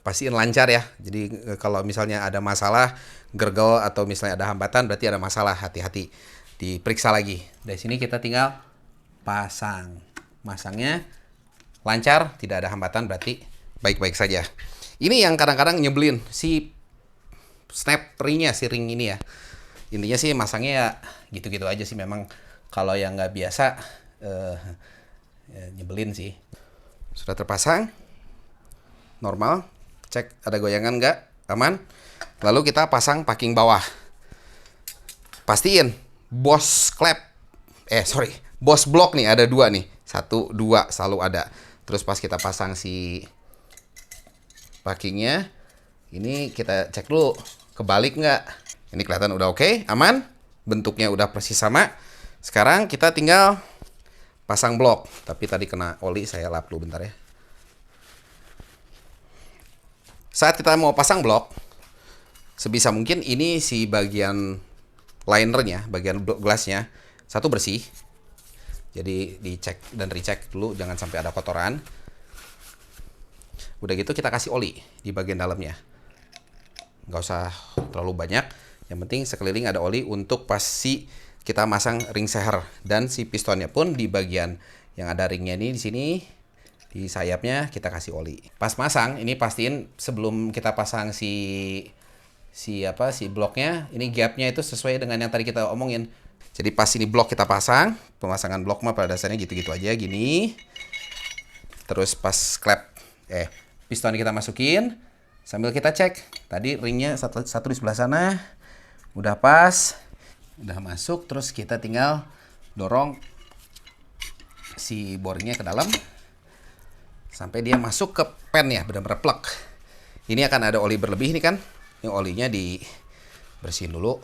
pastiin lancar ya. Jadi kalau misalnya ada masalah, gergel atau misalnya ada hambatan, berarti ada masalah, hati-hati, diperiksa lagi. Dari sini kita tinggal pasang, masangnya lancar, tidak ada hambatan, berarti baik-baik saja. Ini yang kadang-kadang nyebelin, si snap ringnya, si ring ini ya. Intinya sih masangnya ya gitu-gitu aja sih, memang kalau yang nggak biasa ya, nyebelin sih. Sudah terpasang, normal, cek ada goyangan nggak, aman. Lalu kita pasang packing bawah. Pastiin boss boss block nih ada 2 nih, 1, 2 selalu ada. Terus pas kita pasang si packingnya, ini kita cek dulu kebalik nggak. Ini kelihatan udah oke, aman, bentuknya udah persis sama. Sekarang kita tinggal pasang blok, tapi tadi kena oli, saya lap dulu bentar ya. Saat kita mau pasang blok, sebisa mungkin ini si bagian linernya, bagian glassnya, satu bersih, Jadi dicek dan recheck dulu, jangan sampai ada kotoran. Udah gitu kita kasih oli di bagian dalamnya. Nggak usah terlalu banyak. Yang penting sekeliling ada oli untuk pasti kita masang ring seher. Dan si pistonnya pun di bagian yang ada ringnya ini di sini, di sayapnya kita kasih oli. Pas masang ini pastiin sebelum kita pasang si bloknya, ini gapnya itu sesuai dengan yang tadi kita omongin. Jadi pas ini blok kita pasang, pemasangan blok mah pada dasarnya gitu-gitu aja gini. Terus pas piston kita masukin, sambil kita cek. Tadi ringnya satu di sebelah sana, udah pas, udah masuk. Terus kita tinggal dorong si boringnya ke dalam sampai dia masuk ke pen ya, benar-benar plug. Ini akan ada oli berlebih nih kan. Ini olinya dibersihin dulu.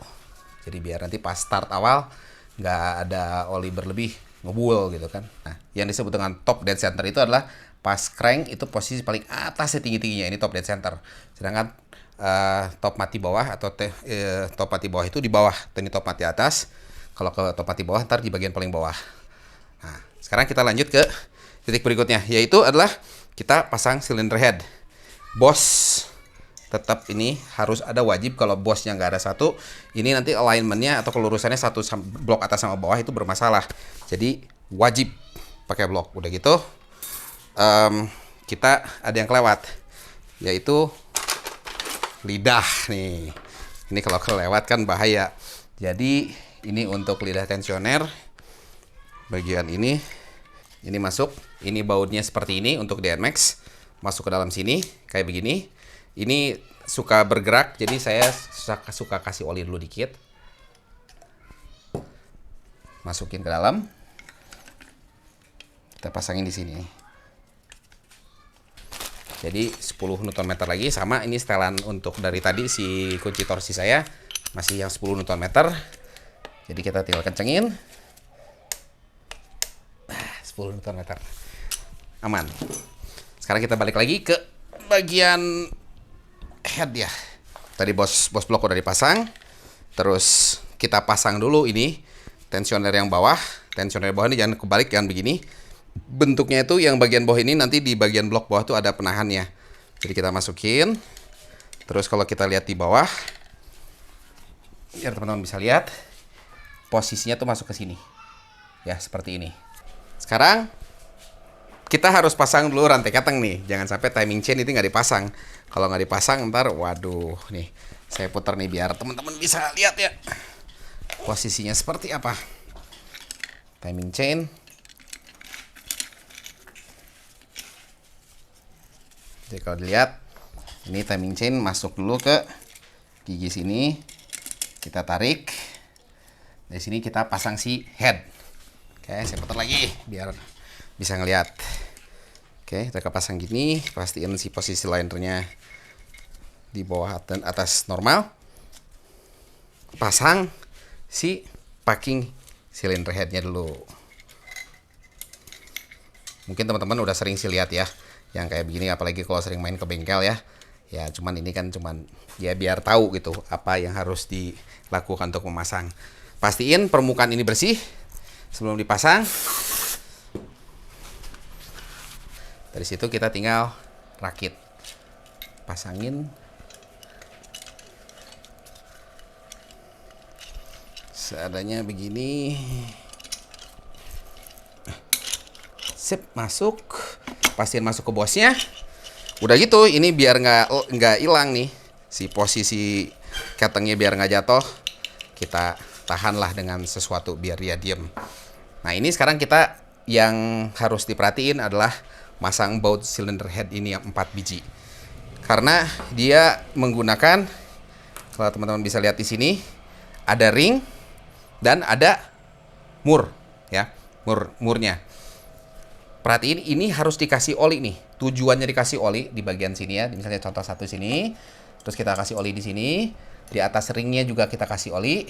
Jadi biar nanti pas start awal nggak ada oli berlebih ngebul gitu kan. Nah, yang disebut dengan top dead center itu adalah pas crank itu posisi paling atasnya tinggi-tingginya, ini top dead center. Sedangkan top mati bawah atau top mati bawah itu di bawah, ini top mati atas. Kalau ke top mati bawah ntar di bagian paling bawah. Nah, sekarang kita lanjut ke titik berikutnya, yaitu adalah kita pasang cylinder head. Bos tetap ini harus ada, wajib. Kalau bosnya nggak ada satu, ini nanti alignmentnya atau kelurusannya satu blok atas sama bawah itu bermasalah. Jadi wajib pakai blok. Udah gitu kita ada yang kelewat, yaitu lidah nih. Ini kalau kelewat kan bahaya. Jadi ini untuk lidah tensioner bagian ini masuk. Ini bautnya seperti ini untuk DNMAX, masuk ke dalam sini kayak begini. Ini suka bergerak, jadi saya suka kasih oli dulu dikit. Masukin ke dalam. Kita pasangin di sini. Jadi 10 Nm lagi, sama ini setelan untuk dari tadi si kunci torsi saya masih yang 10 Nm. Jadi kita tinggal kencengin. 10 Nm. Aman. Sekarang kita balik lagi ke bagian head ya. Tadi bos blok udah dipasang. Terus kita pasang dulu ini tensioner yang bawah. Tensioner bawah ini jangan kebalik, jangan begini. Bentuknya itu yang bagian bawah ini nanti di bagian blok bawah tuh ada penahannya. Jadi kita masukin. Terus kalau kita lihat di bawah, biar teman-teman bisa lihat, posisinya tuh masuk ke sini. Ya, seperti ini. Sekarang kita harus pasang dulu rantai keteng nih. Jangan sampai timing chain itu nggak dipasang. Kalau nggak dipasang ntar, waduh, nih saya putar nih biar teman-teman bisa lihat ya posisinya seperti apa. Timing chain. Jadi kalau dilihat, ini timing chain masuk dulu ke gigi sini. Kita tarik. Dari sini kita pasang si head. Oke, saya putar lagi biar bisa ngelihat. Oke, kita pasang gini, pastiin si posisi linernya di bawah dan atas normal. Pasang si packing cylinder headnya dulu. Mungkin teman-teman udah sering sih lihat ya, yang kayak begini, apalagi kalau sering main ke bengkel ya. Ya, cuman ini kan ya biar tahu gitu apa yang harus dilakukan untuk memasang. Pastiin permukaan ini bersih sebelum dipasang. Dari situ kita tinggal rakit, pasangin seadanya begini. Sip, masuk. Pastiin masuk ke bosnya. Udah gitu, ini biar nggak hilang nih si posisi ketengnya, biar nggak jatuh. Kita tahanlah dengan sesuatu biar dia diem. Nah, ini sekarang kita yang harus diperhatiin adalah masang baut cylinder head ini yang 4 biji. Karena dia menggunakan, kalau teman-teman bisa lihat di sini, ada ring dan ada mur ya, murnya. Perhatiin, ini harus dikasih oli nih. Tujuannya dikasih oli di bagian sini ya. Misalnya contoh satu sini, terus kita kasih oli di sini. Di atas ringnya juga kita kasih oli.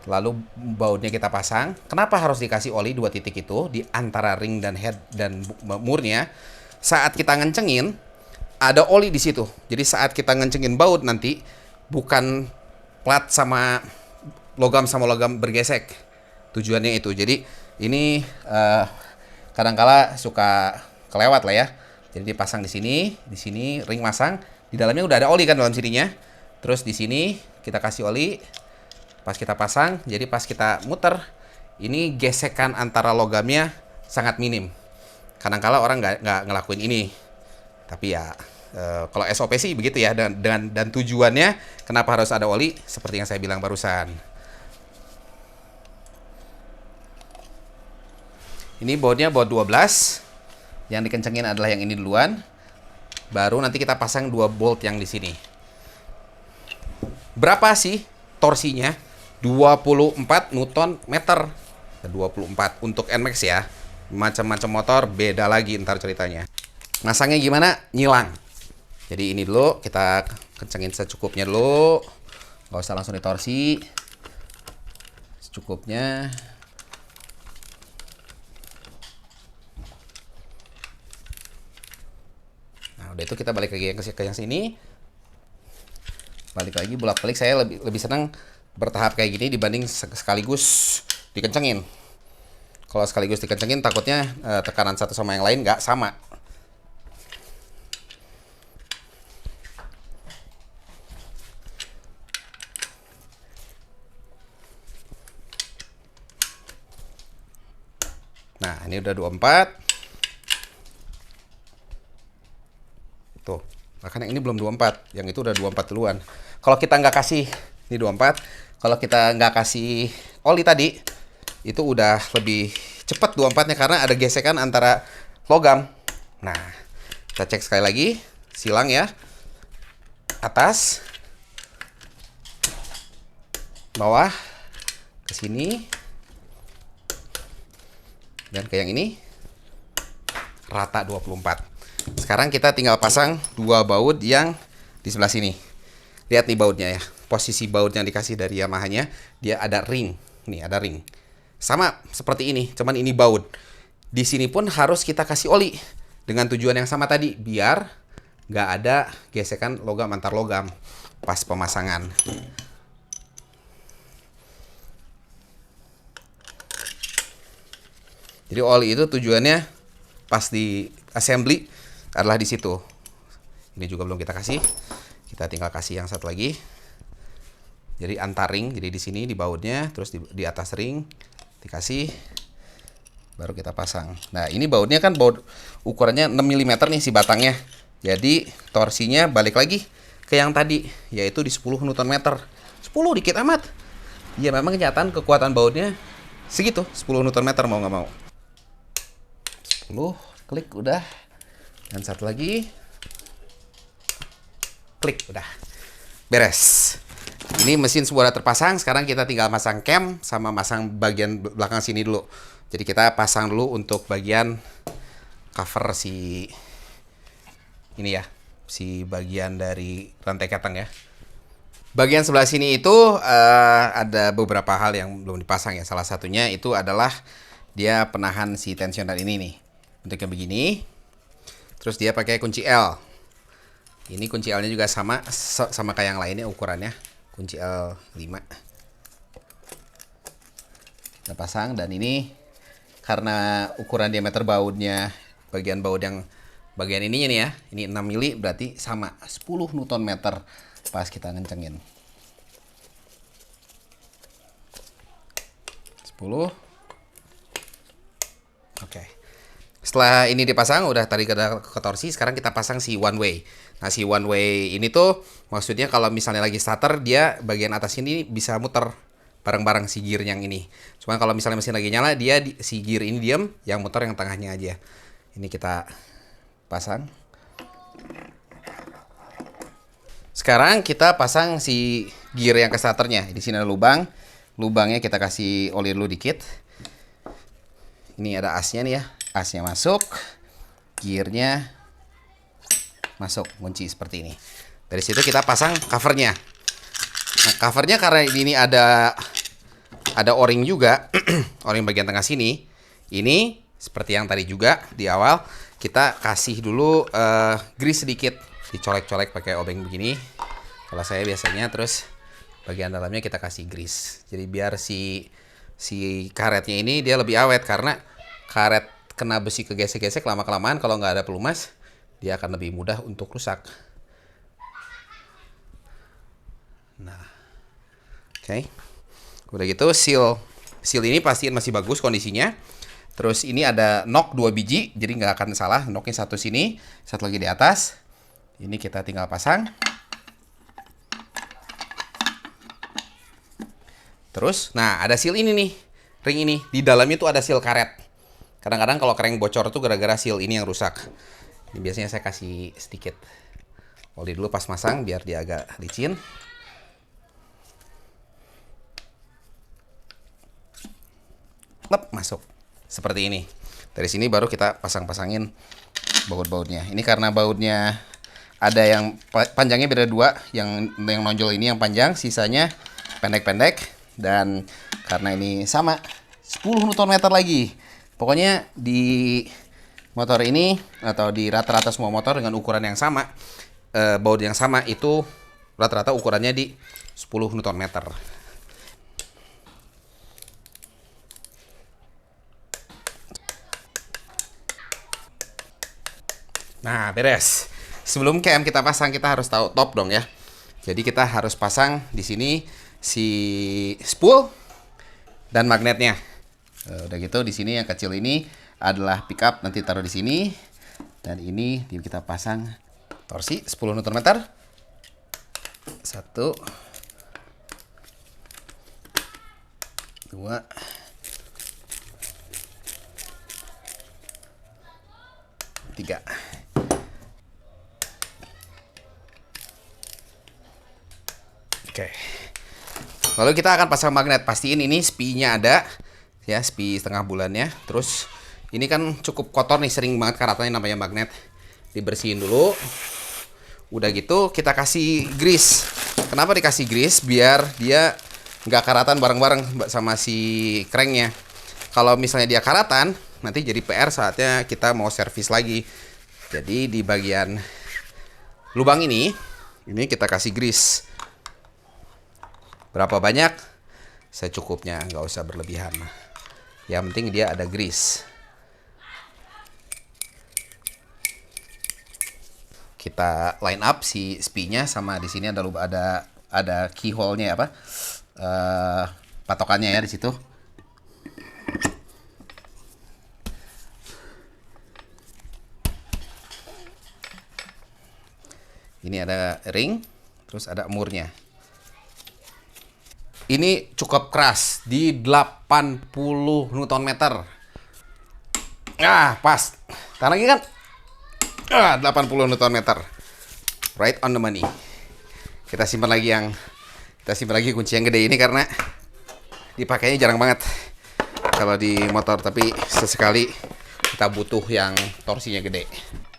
Lalu bautnya kita pasang. Kenapa harus dikasih oli 2 titik itu di antara ring dan head dan murnya? Saat kita ngencengin, ada oli di situ. Jadi saat kita ngencengin baut nanti, bukan plat sama logam bergesek. tujuannya itu. Jadi ini kadangkala suka kelewat lah ya. Jadi dipasang di sini ring masang, di dalamnya udah ada oli kan dalam sininya. Terus di sini kita kasih oli, pas kita pasang, jadi pas kita muter, ini gesekan antara logamnya sangat minim. Kadangkala orang nggak ngelakuin ini, tapi ya kalau SOP sih begitu ya, dan tujuannya kenapa harus ada oli seperti yang saya bilang barusan. Ini bautnya baut 12. Yang dikencengin adalah yang ini duluan. Baru nanti kita pasang 2 bolt yang di sini. Berapa sih torsinya? 24 Newton meter. 24 untuk NMAX ya. Macam-macam motor beda lagi ntar ceritanya. Masangnya gimana? Nyilang. Jadi ini dulu kita kencengin secukupnya dulu. Nggak usah langsung ditorsi. Secukupnya. Nah, udah itu kita balik lagi ke yang sini. Balik lagi bolak-balik, saya lebih senang bertahap kayak gini dibanding sekaligus dikencengin. Kalau sekaligus dikencengin takutnya tekanan satu sama yang lain nggak sama. Nah, ini udah 24. Tuh, bahkan yang ini belum 24, yang itu udah 24 duluan. Kalau kita nggak kasih, ini 24, kalau kita nggak kasih oli tadi, itu udah lebih cepat 24-nya karena ada gesekan antara logam. Nah, kita cek sekali lagi, silang ya, atas, bawah, ke sini, dan ke yang ini, rata 24. Sekarang kita tinggal pasang 2 baut yang di sebelah sini. Lihat nih bautnya ya. Posisi baut yang dikasih dari Yamaha-nya, dia ada ring. Nih, ada ring. Sama seperti ini, cuman ini baut. Di sini pun harus kita kasih oli dengan tujuan yang sama tadi, biar nggak ada gesekan logam antar logam pas pemasangan. Jadi oli itu tujuannya pas di assembly adalah di situ. Ini juga belum kita kasih. Kita tinggal kasih yang satu lagi. Jadi antar ring, jadi di sini di bautnya, terus di atas ring dikasih, baru kita pasang. Nah, ini bautnya kan baut ukurannya 6 mm nih si batangnya. Jadi torsinya balik lagi ke yang tadi, yaitu di 10 Nm. 10 dikit amat. Ya memang kenyataan kekuatan bautnya segitu, 10 Nm mau nggak mau. 10, klik udah. Dan satu lagi, klik udah, beres. Ini mesin sudah terpasang. Sekarang kita tinggal masang cam sama masang bagian belakang sini dulu. Jadi kita pasang dulu untuk bagian cover si ini ya, si bagian dari rantai ketang ya. Bagian sebelah sini itu ada beberapa hal yang belum dipasang ya. Salah satunya itu adalah dia penahan si tensioner ini nih. Bentuknya begini. Terus dia pakai kunci L. Ini kunci L-nya juga sama kayak yang lainnya ukurannya. Kunci L5. Kita pasang, dan ini karena ukuran diameter bautnya, bagian baut yang bagian ininya nih ya, ini 6 mili berarti sama 10 Nm pas kita ngencengin. 10. Oke. Setelah ini dipasang, udah tadi ke torsi, sekarang kita pasang si one way. Nah, si one way ini tuh maksudnya kalau misalnya lagi starter, dia bagian atas ini bisa muter bareng-bareng si gear yang ini. Cuma kalau misalnya mesin lagi nyala, dia si gear ini diam, yang muter yang tengahnya aja. Ini kita pasang. Sekarang kita pasang si gear yang ke starternya. Di sini ada lubang. Lubangnya kita kasih oli dulu dikit. Ini ada asnya nih ya. Asnya masuk, gearnya masuk, kunci seperti ini. Dari situ kita pasang covernya. Nah, covernya karena ini ada o-ring juga, o-ring bagian tengah sini. Ini seperti yang tadi juga di awal, kita kasih dulu grease sedikit, dicolek-colek pakai obeng begini. Kalau saya biasanya, terus bagian dalamnya kita kasih grease. Jadi biar si si karetnya ini dia lebih awet karena karet kena besi kegesek-gesek lama-kelamaan kalau nggak ada pelumas dia akan lebih mudah untuk rusak. Nah, oke. Udah gitu seal ini pastiin masih bagus kondisinya. Terus ini ada nok 2 biji, jadi nggak akan salah. Noknya satu sini, satu lagi di atas. Ini kita tinggal pasang. Terus, nah ada seal ini nih, ring ini. Di dalamnya tuh ada seal karet. Kadang-kadang kalau kering bocor tuh gara-gara seal ini yang rusak. Ini biasanya saya kasih sedikit oli dulu pas masang biar dia agak licin. Lep, masuk. Seperti ini. Dari sini baru kita pasang-pasangin baut-bautnya. Ini karena bautnya ada yang panjangnya beda dua, yang nonjol ini yang panjang, sisanya pendek-pendek. Dan karena ini sama 10 Nm lagi. Pokoknya di motor ini atau di rata-rata semua motor dengan ukuran yang sama, baut yang sama itu rata-rata ukurannya di 10 Nm. Nah, beres. Sebelum cam kita pasang, kita harus tahu top dong ya. Jadi kita harus pasang di sini si spool dan magnetnya. Udah gitu di sini yang kecil ini adalah pickup, nanti taruh di sini. Dan ini kita pasang torsi 10 Nm. 1 2 3. Oke. Lalu kita akan pasang magnet. Pastiin ini spie-nya ada ya, spie setengah bulannya. Terus ini kan cukup kotor nih, sering banget karatannya namanya magnet. Dibersihin dulu. Udah gitu kita kasih grease. Kenapa dikasih grease? Biar dia nggak karatan bareng-bareng sama si cranknya. Kalau misalnya dia karatan, nanti jadi PR saatnya kita mau servis lagi. Jadi di bagian lubang ini kita kasih grease. Berapa banyak? Secukupnya, nggak usah berlebihan. Yang penting dia ada grease. Kita line up si spie-nya sama di sini ada keyhole-nya apa? Patokannya ya di situ. Ini ada ring, terus ada murnya. Ini cukup keras di 80 Nm. Ah, pas. Tahan lagi kan? 80 Nm. Right on the money. Kita simpan lagi kunci yang gede ini karena dipakainya jarang banget kalau di motor, tapi sesekali kita butuh yang torsinya gede.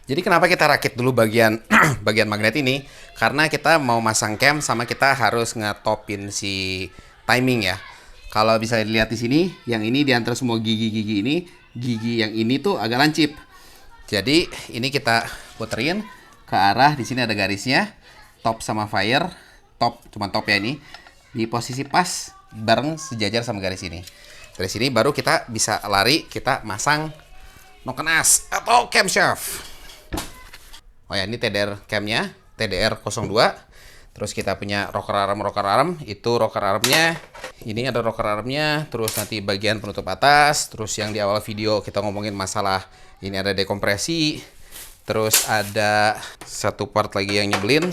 Jadi kenapa kita rakit dulu bagian bagian magnet ini? Karena kita mau masang cam sama kita harus ngetopin si timing ya. Kalau bisa dilihat di sini, yang ini di antara semua gigi-gigi ini, gigi yang ini tuh agak lancip. Jadi ini kita puterin ke arah, di sini ada garisnya, top sama fire, cuma top ya ini, di posisi pas bareng sejajar sama garis ini. Dari sini baru kita bisa lari, kita masang noken-as atau camshaft. Oh ya, ini TDR camnya, TDR 02. Terus kita punya rocker arm. Itu rocker armnya. Ini ada rocker armnya. Terus nanti bagian penutup atas. Terus yang di awal video kita ngomongin masalah ini ada dekompresi. Terus ada satu part lagi yang nyebelin,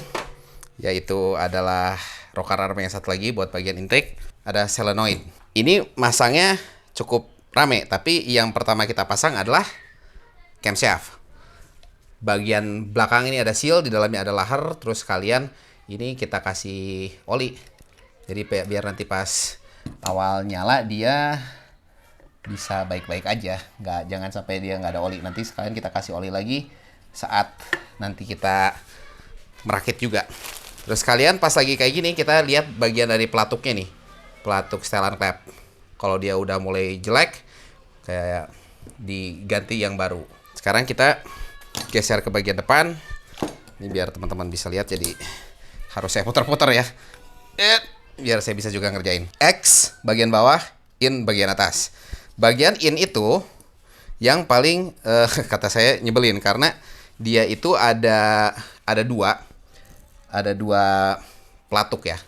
yaitu adalah rocker arm yang satu lagi buat bagian intake. Ada solenoid. Ini masangnya cukup rame, tapi yang pertama kita pasang adalah camshaft. Bagian belakang ini ada seal, di dalamnya ada lahar, terus kalian ini kita kasih oli. Jadi biar nanti pas awal nyala dia bisa baik-baik aja, jangan sampai dia nggak ada oli. Nanti sekalian kita kasih oli lagi saat nanti kita merakit juga. Terus kalian pas lagi kayak gini kita lihat bagian dari pelatuknya nih, pelatuk setelan klep. Kalau dia udah mulai jelek, kayak diganti yang baru. Sekarang kita geser ke bagian depan. Ini biar teman-teman bisa lihat, jadi harus saya putar-putar ya. Biar saya bisa juga ngerjain. X bagian bawah, in bagian atas. Bagian in itu yang paling kata saya nyebelin karena dia itu ada dua pelatuk ya.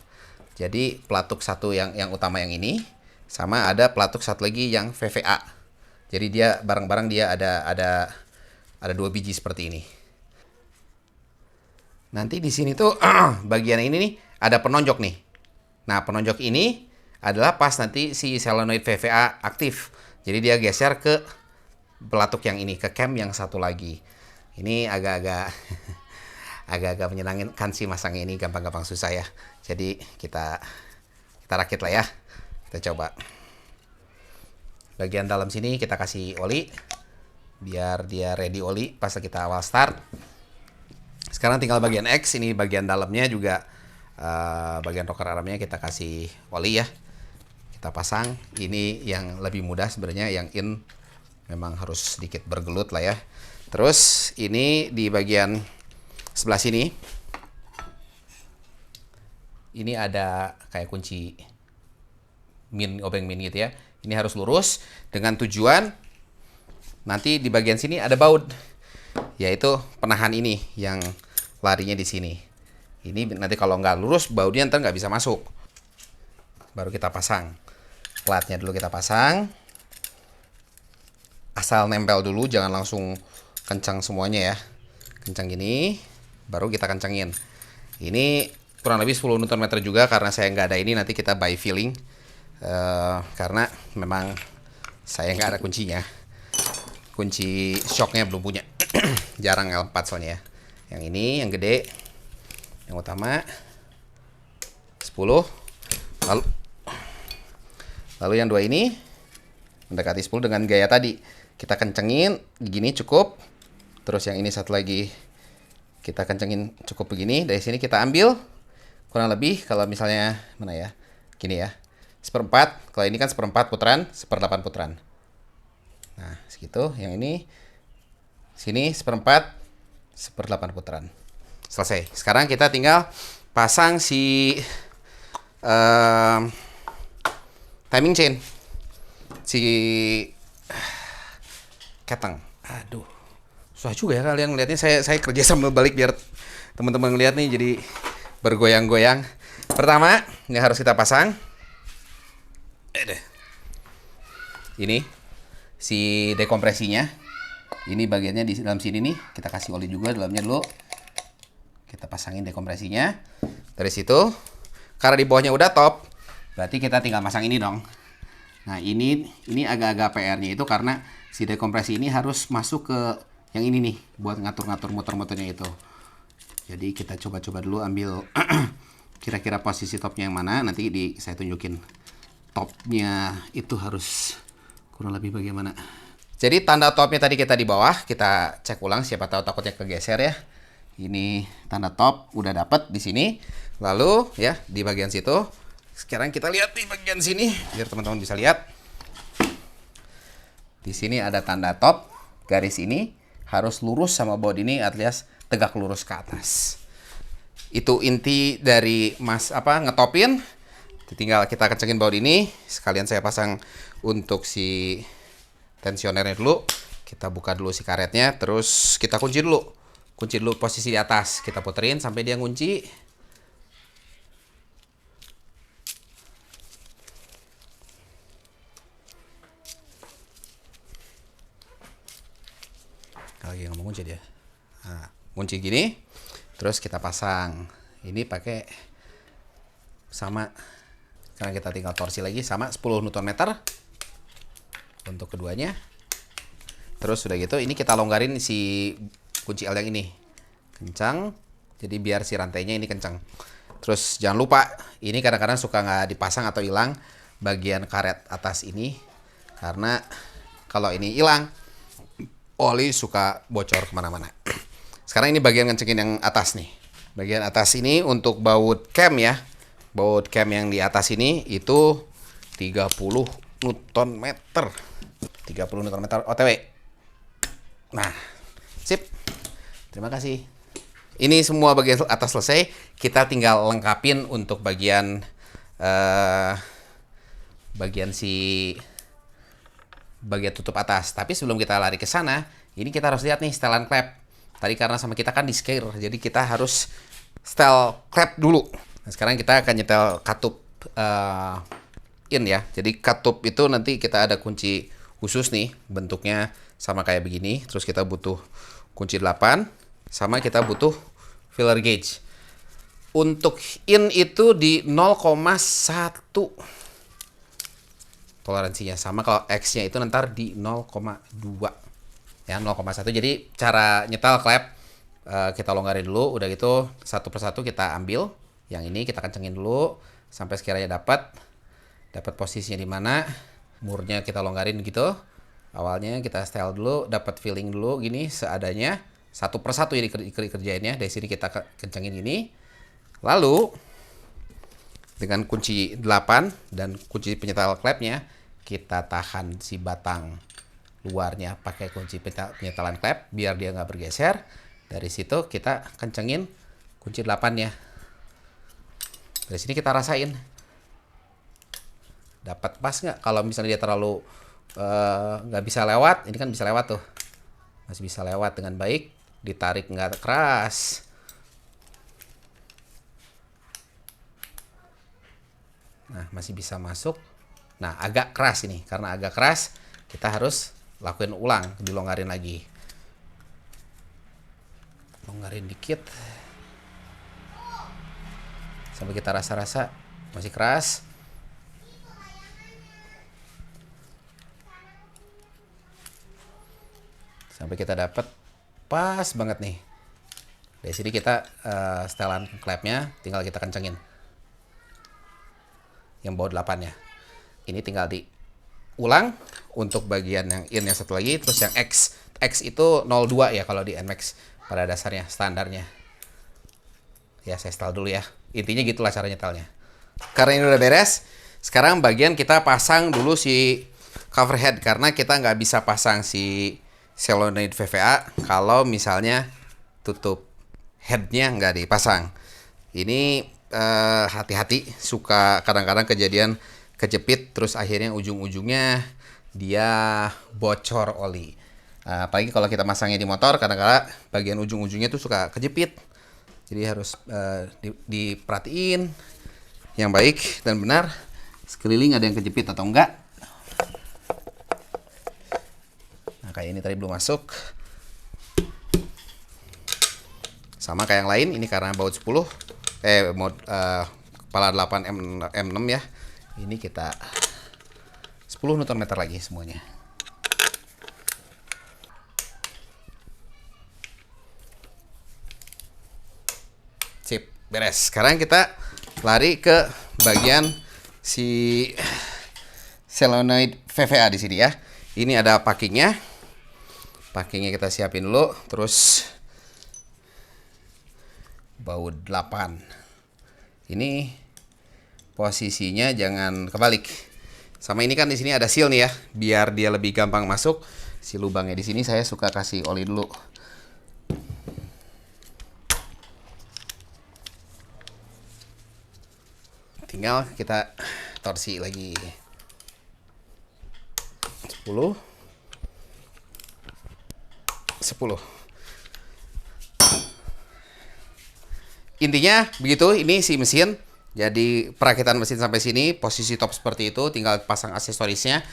Jadi pelatuk satu yang utama yang ini, sama ada pelatuk satu lagi yang VVA. Jadi dia bareng-bareng dia ada 2 biji seperti ini. Nanti di sini tuh bagian ini nih ada penonjok nih. Nah, penonjok ini adalah pas nanti si solenoid VVA aktif. Jadi dia geser ke pelatuk yang ini, ke cam yang satu lagi. Ini agak-agak agak-agak menyenangkan sih masangnya, ini gampang-gampang susah ya. Jadi kita rakit lah ya. Kita coba. Bagian dalam sini kita kasih oli biar dia ready oli pas kita awal start. Sekarang tinggal bagian X, ini bagian dalamnya juga bagian rocker armnya kita kasih oli ya. Kita pasang. Ini yang lebih mudah sebenarnya, yang in memang harus sedikit bergelut lah ya. Terus ini di bagian sebelah sini, ini ada kayak kunci obeng min gitu ya. Ini harus lurus dengan tujuan nanti di bagian sini ada baut, yaitu penahan ini yang larinya di sini. Ini nanti kalau nggak lurus bautnya ntar nggak bisa masuk. Baru kita pasang. Platnya dulu kita pasang. Asal nempel dulu, jangan langsung kencang semuanya ya. Kencang gini, baru kita kencangin. Ini kurang lebih 10 Nm juga, karena saya nggak ada ini, nanti kita by feeling. Karena memang saya nggak ada kuncinya. Kunci shocknya belum punya. Jarang L4 soalnya ya. Yang ini, yang gede, yang utama 10. Lalu yang dua ini mendekati 10 dengan gaya tadi. Kita kencengin gini cukup. Terus yang ini satu lagi kita kencengin cukup begini. Dari sini kita ambil kurang lebih, kalau misalnya mana ya, gini ya, 1/4. Kalau ini kan 1/4 putaran, 1/8 putaran. Nah segitu. Yang ini sini 1/4, 1/8 putaran. Selesai. Sekarang kita tinggal pasang si timing chain, si keteng. Aduh, susah juga ya kalian ngeliatnya. Saya kerja sambil balik biar teman-teman ngeliat nih, jadi bergoyang-goyang. Pertama yang harus kita pasang ini si dekompresinya. Ini bagiannya di dalam sini nih, kita kasih oli juga dalamnya dulu. Kita pasangin dekompresinya. Dari situ, karena di bawahnya udah top, berarti kita tinggal masang ini dong. Nah ini agak-agak PR-nya itu karena si dekompresi ini harus masuk ke yang ini nih, buat ngatur-ngatur motor-motornya itu. Jadi kita coba-coba dulu ambil kira-kira posisi topnya yang mana. Nanti saya tunjukin topnya itu harus kurang lebih bagaimana. Jadi tanda topnya tadi kita di bawah, kita cek ulang, siapa tahu takutnya kegeser ya. Ini tanda top udah dapet di sini. Lalu ya di bagian situ. Sekarang kita lihat di bagian sini biar teman-teman bisa lihat. Di sini ada tanda top. Garis ini harus lurus sama baut ini, alias tegak lurus ke atas. Itu inti dari ngetopin. Tinggal kita kencengin baut ini. Sekalian saya pasang untuk si tensionernya dulu. Kita buka dulu si karetnya, terus kita kunci dulu. Kunci dulu posisi di atas. Kita puterin sampai dia ngunci. Lagi ngomong kunci dia. Nah, kunci gini. Terus kita pasang. Ini pakai sama. Sekarang kita tinggal torsi lagi sama 10 Nm untuk keduanya. Terus sudah gitu, ini kita longgarin si kunci L yang ini. Kencang. Jadi biar si rantainya ini kencang. Terus jangan lupa, ini kadang-kadang suka nggak dipasang atau hilang bagian karet atas ini. Karena kalau ini hilang, oli suka bocor kemana-mana. Sekarang ini bagian kencengin yang atas nih. Bagian atas ini untuk baut cam ya. Baut cam yang di atas ini itu 30 Nm. 30 Nm OTW. Nah, sip. Terima kasih. Ini semua bagian atas selesai. Kita tinggal lengkapin untuk bagian bagian bagian tutup atas. Tapi sebelum kita lari ke sana, ini kita harus lihat nih setelan klep. Tadi karena sama kita kan di scare, jadi kita harus setel klep dulu. Nah, sekarang kita akan nyetel katup in ya. Jadi katup itu nanti kita ada kunci khusus nih, bentuknya sama kayak begini. Terus kita butuh kunci 8, sama kita butuh filler gauge. Untuk in itu di 0,1 toleransinya, sama kalau X-nya itu ntar di 0,2 ya, 0,1. Jadi cara nyetel klep kita longgarin dulu, udah gitu satu persatu kita ambil. Yang ini kita kencengin dulu sampai sekiranya dapat posisinya di mana. Murnya kita longgarin gitu. Awalnya kita setel dulu, dapat feeling dulu gini seadanya. Satu persatu ya dikerjainnya. Dari sini kita kencengin ini. Lalu dengan kunci 8 dan kunci penyetel klepnya, kita tahan si batang luarnya pakai kunci penyetelan klep biar dia nggak bergeser. Dari situ kita kencengin kunci 8 ya. Dari sini kita rasain dapat pas nggak. Kalau misalnya dia terlalu nggak bisa lewat, ini kan bisa lewat tuh, masih bisa lewat dengan baik, ditarik nggak keras. Nah, masih bisa masuk. Nah, agak keras ini. Karena agak keras, kita harus lakuin ulang, dilonggarin lagi. Longgarin dikit. Sampai kita rasa-rasa masih keras. Sampai kita dapat pas banget nih. Dari sini kita setelan klepnya, tinggal kita kencengin. Yang baut 8 ya. Ini tinggal diulang untuk bagian yang in yang satu lagi. Terus yang X itu 02 ya kalau di NMAX pada dasarnya, standarnya. Ya, saya setel dulu ya. Intinya gitulah cara nyetelnya. Karena ini udah beres, sekarang bagian kita pasang dulu si cover head. Karena kita nggak bisa pasang si solenoid VVA kalau misalnya tutup headnya nggak dipasang. Ini hati-hati, suka kadang-kadang kejadian kejepit terus akhirnya ujung-ujungnya dia bocor oli. Apalagi kalau kita masangnya di motor, kadang-kadang bagian ujung-ujungnya tuh suka kejepit. Jadi harus diperhatiin yang baik dan benar sekeliling ada yang kejepit atau enggak. Nah, kayak ini tadi belum masuk. Sama kayak yang lain, ini karena baut 10 kepala 8 M6 ya. Ini kita 10 Nm lagi semuanya. Sip, beres. Sekarang kita lari ke bagian si solenoid VVA di sini ya. Ini ada packingnya. Packingnya kita siapin dulu, terus baut 8. Ini posisinya jangan kebalik. Sama ini kan di sini ada seal nih ya, biar dia lebih gampang masuk. Si lubangnya di sini saya suka kasih oli dulu. Tinggal kita torsi lagi. 10. Intinya begitu, ini si mesin. Jadi perakitan mesin sampai sini, posisi top seperti itu, tinggal pasang aksesorisnya.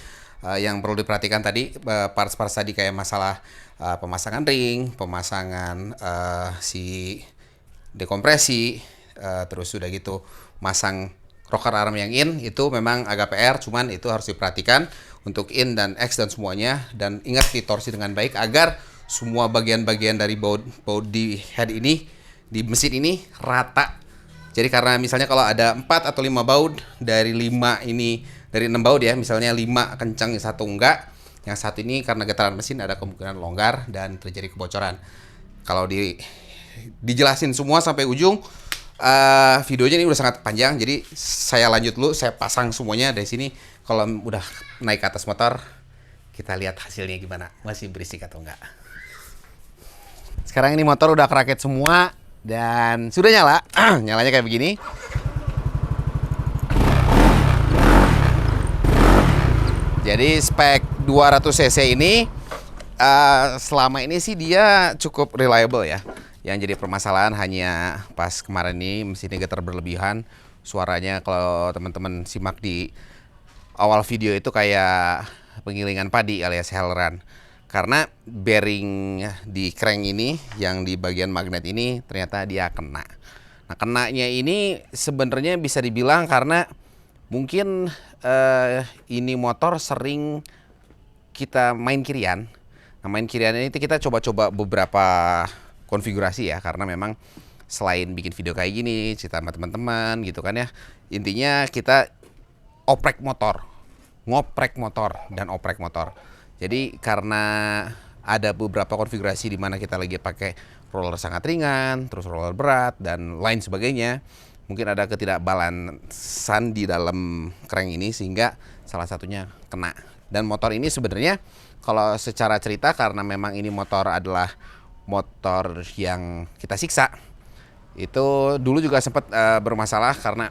Yang perlu diperhatikan tadi, parts-parts tadi kayak masalah pemasangan ring, pemasangan si dekompresi, terus sudah gitu masang rocker arm yang in, itu memang agak PR, cuman itu harus diperhatikan untuk in dan X dan semuanya. Dan ingat ditorsi dengan baik agar semua bagian-bagian dari baut di head ini, di mesin ini rata. Jadi karena misalnya kalau ada 4 atau 5 baut dari 5 ini, dari 6 baut ya, misalnya 5 kencang, yang satu enggak, yang satu ini karena getaran mesin ada kemungkinan longgar dan terjadi kebocoran. Kalau dijelasin semua sampai ujung, videonya ini udah sangat panjang, jadi saya lanjut dulu, saya pasang semuanya dari sini. Kalau udah naik ke atas motor, kita lihat hasilnya gimana, masih berisik atau enggak. Sekarang ini motor udah kerakit semua dan sudah nyala. Nyalanya kayak begini. Jadi spek 200 cc ini selama ini sih dia cukup reliable ya. Yang jadi permasalahan hanya pas kemarin ini mesinnya getar berlebihan. Suaranya kalau teman-teman simak di awal video itu kayak pengilingan padi alias heleran. Karena bearing di crank ini yang di bagian magnet ini ternyata dia kena. Nah, kenanya ini sebenarnya bisa dibilang karena mungkin ini motor sering kita main kirian. Nah, main kirian ini kita coba-coba beberapa konfigurasi ya, karena memang selain bikin video kayak gini, cerita sama teman-teman gitu kan ya. Intinya kita oprek motor, ngoprek motor dan oprek motor. Jadi karena ada beberapa konfigurasi di mana kita lagi pakai roller sangat ringan, terus roller berat dan lain sebagainya. Mungkin ada ketidakbalansan di dalam crank ini sehingga salah satunya kena. Dan motor ini sebenarnya kalau secara cerita karena memang ini motor adalah motor yang kita siksa. Itu dulu juga sempat bermasalah karena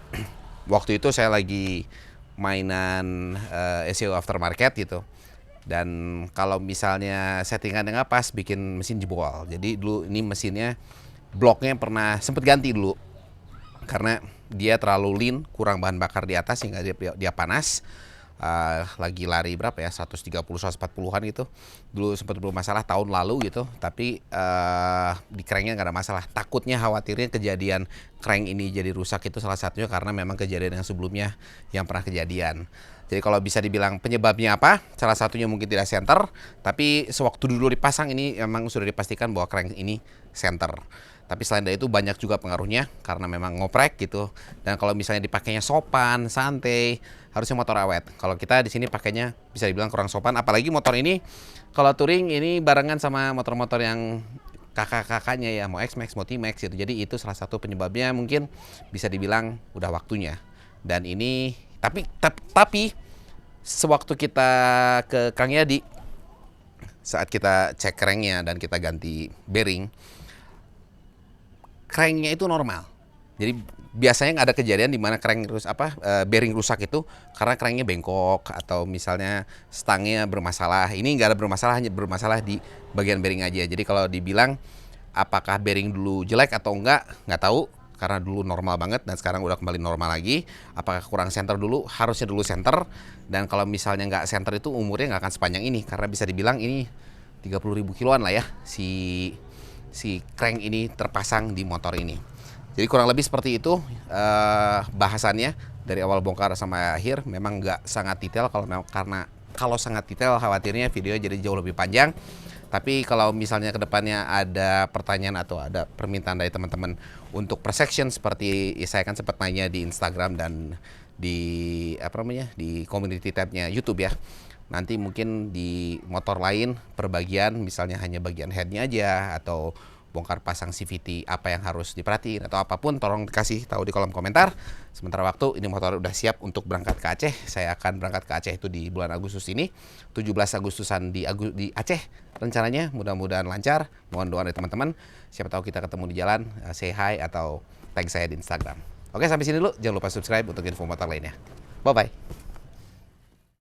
waktu itu saya lagi mainan SEO aftermarket gitu. Dan kalau misalnya settingannya nggak pas bikin mesin jebol. Jadi dulu ini mesinnya bloknya pernah sempet ganti dulu. Karena dia terlalu lean, kurang bahan bakar di atas sehingga dia panas. Lagi lari berapa ya, 130-140an gitu. Dulu sempat bermasalah tahun lalu gitu. Tapi di cranknya nggak ada masalah. Takutnya khawatirnya kejadian crank ini jadi rusak itu salah satunya karena memang kejadian yang sebelumnya yang pernah kejadian. Jadi kalau bisa dibilang penyebabnya apa, salah satunya mungkin tidak center. Tapi sewaktu dulu dipasang ini memang sudah dipastikan bahwa crank ini center. Tapi selain dari itu banyak juga pengaruhnya karena memang ngoprek gitu. Dan kalau misalnya dipakainya sopan, santai, harusnya motor awet. Kalau kita di sini pakainya bisa dibilang kurang sopan. Apalagi motor ini kalau touring ini barengan sama motor-motor yang kakak-kakaknya ya, mau X-Max, mau T-Max gitu. Jadi itu salah satu penyebabnya mungkin bisa dibilang udah waktunya. Dan ini tapi sewaktu kita ke Kang Yadi saat kita cek cranknya dan kita ganti bearing, cranknya itu normal. Jadi biasanya nggak ada kejadian di mana crank bearing rusak itu karena cranknya bengkok atau misalnya stangnya bermasalah. Ini nggak ada bermasalah, hanya bermasalah di bagian bearing aja. Jadi kalau dibilang apakah bearing dulu jelek atau nggak tahu karena dulu normal banget dan sekarang udah kembali normal lagi. Apakah kurang center dulu? Harusnya dulu center. Dan kalau misalnya nggak center itu umurnya nggak akan sepanjang ini karena bisa dibilang ini 30.000 kiloan lah ya si crank ini terpasang di motor ini. Jadi kurang lebih seperti itu bahasannya dari awal bongkar sampai akhir. Memang nggak sangat detail karena kalau sangat detail khawatirnya video jadi jauh lebih panjang. Tapi kalau misalnya kedepannya ada pertanyaan atau ada permintaan dari teman-teman untuk per section seperti saya kan sempat nanya di Instagram dan di di community tabnya YouTube ya. Nanti mungkin di motor lain per bagian misalnya hanya bagian headnya aja atau bongkar pasang CVT apa yang harus diperhatiin atau apapun tolong kasih tahu di kolom komentar. Sementara waktu ini motor udah siap untuk berangkat ke Aceh. Saya akan berangkat ke Aceh itu di bulan Agustus ini. 17 Agustusan di Aceh rencananya. Mudah-mudahan lancar. Mohon doa dari teman-teman. Siapa tahu kita ketemu di jalan, say hi atau tag saya di Instagram. Oke, sampai sini dulu. Jangan lupa subscribe untuk info motor lainnya. Bye bye.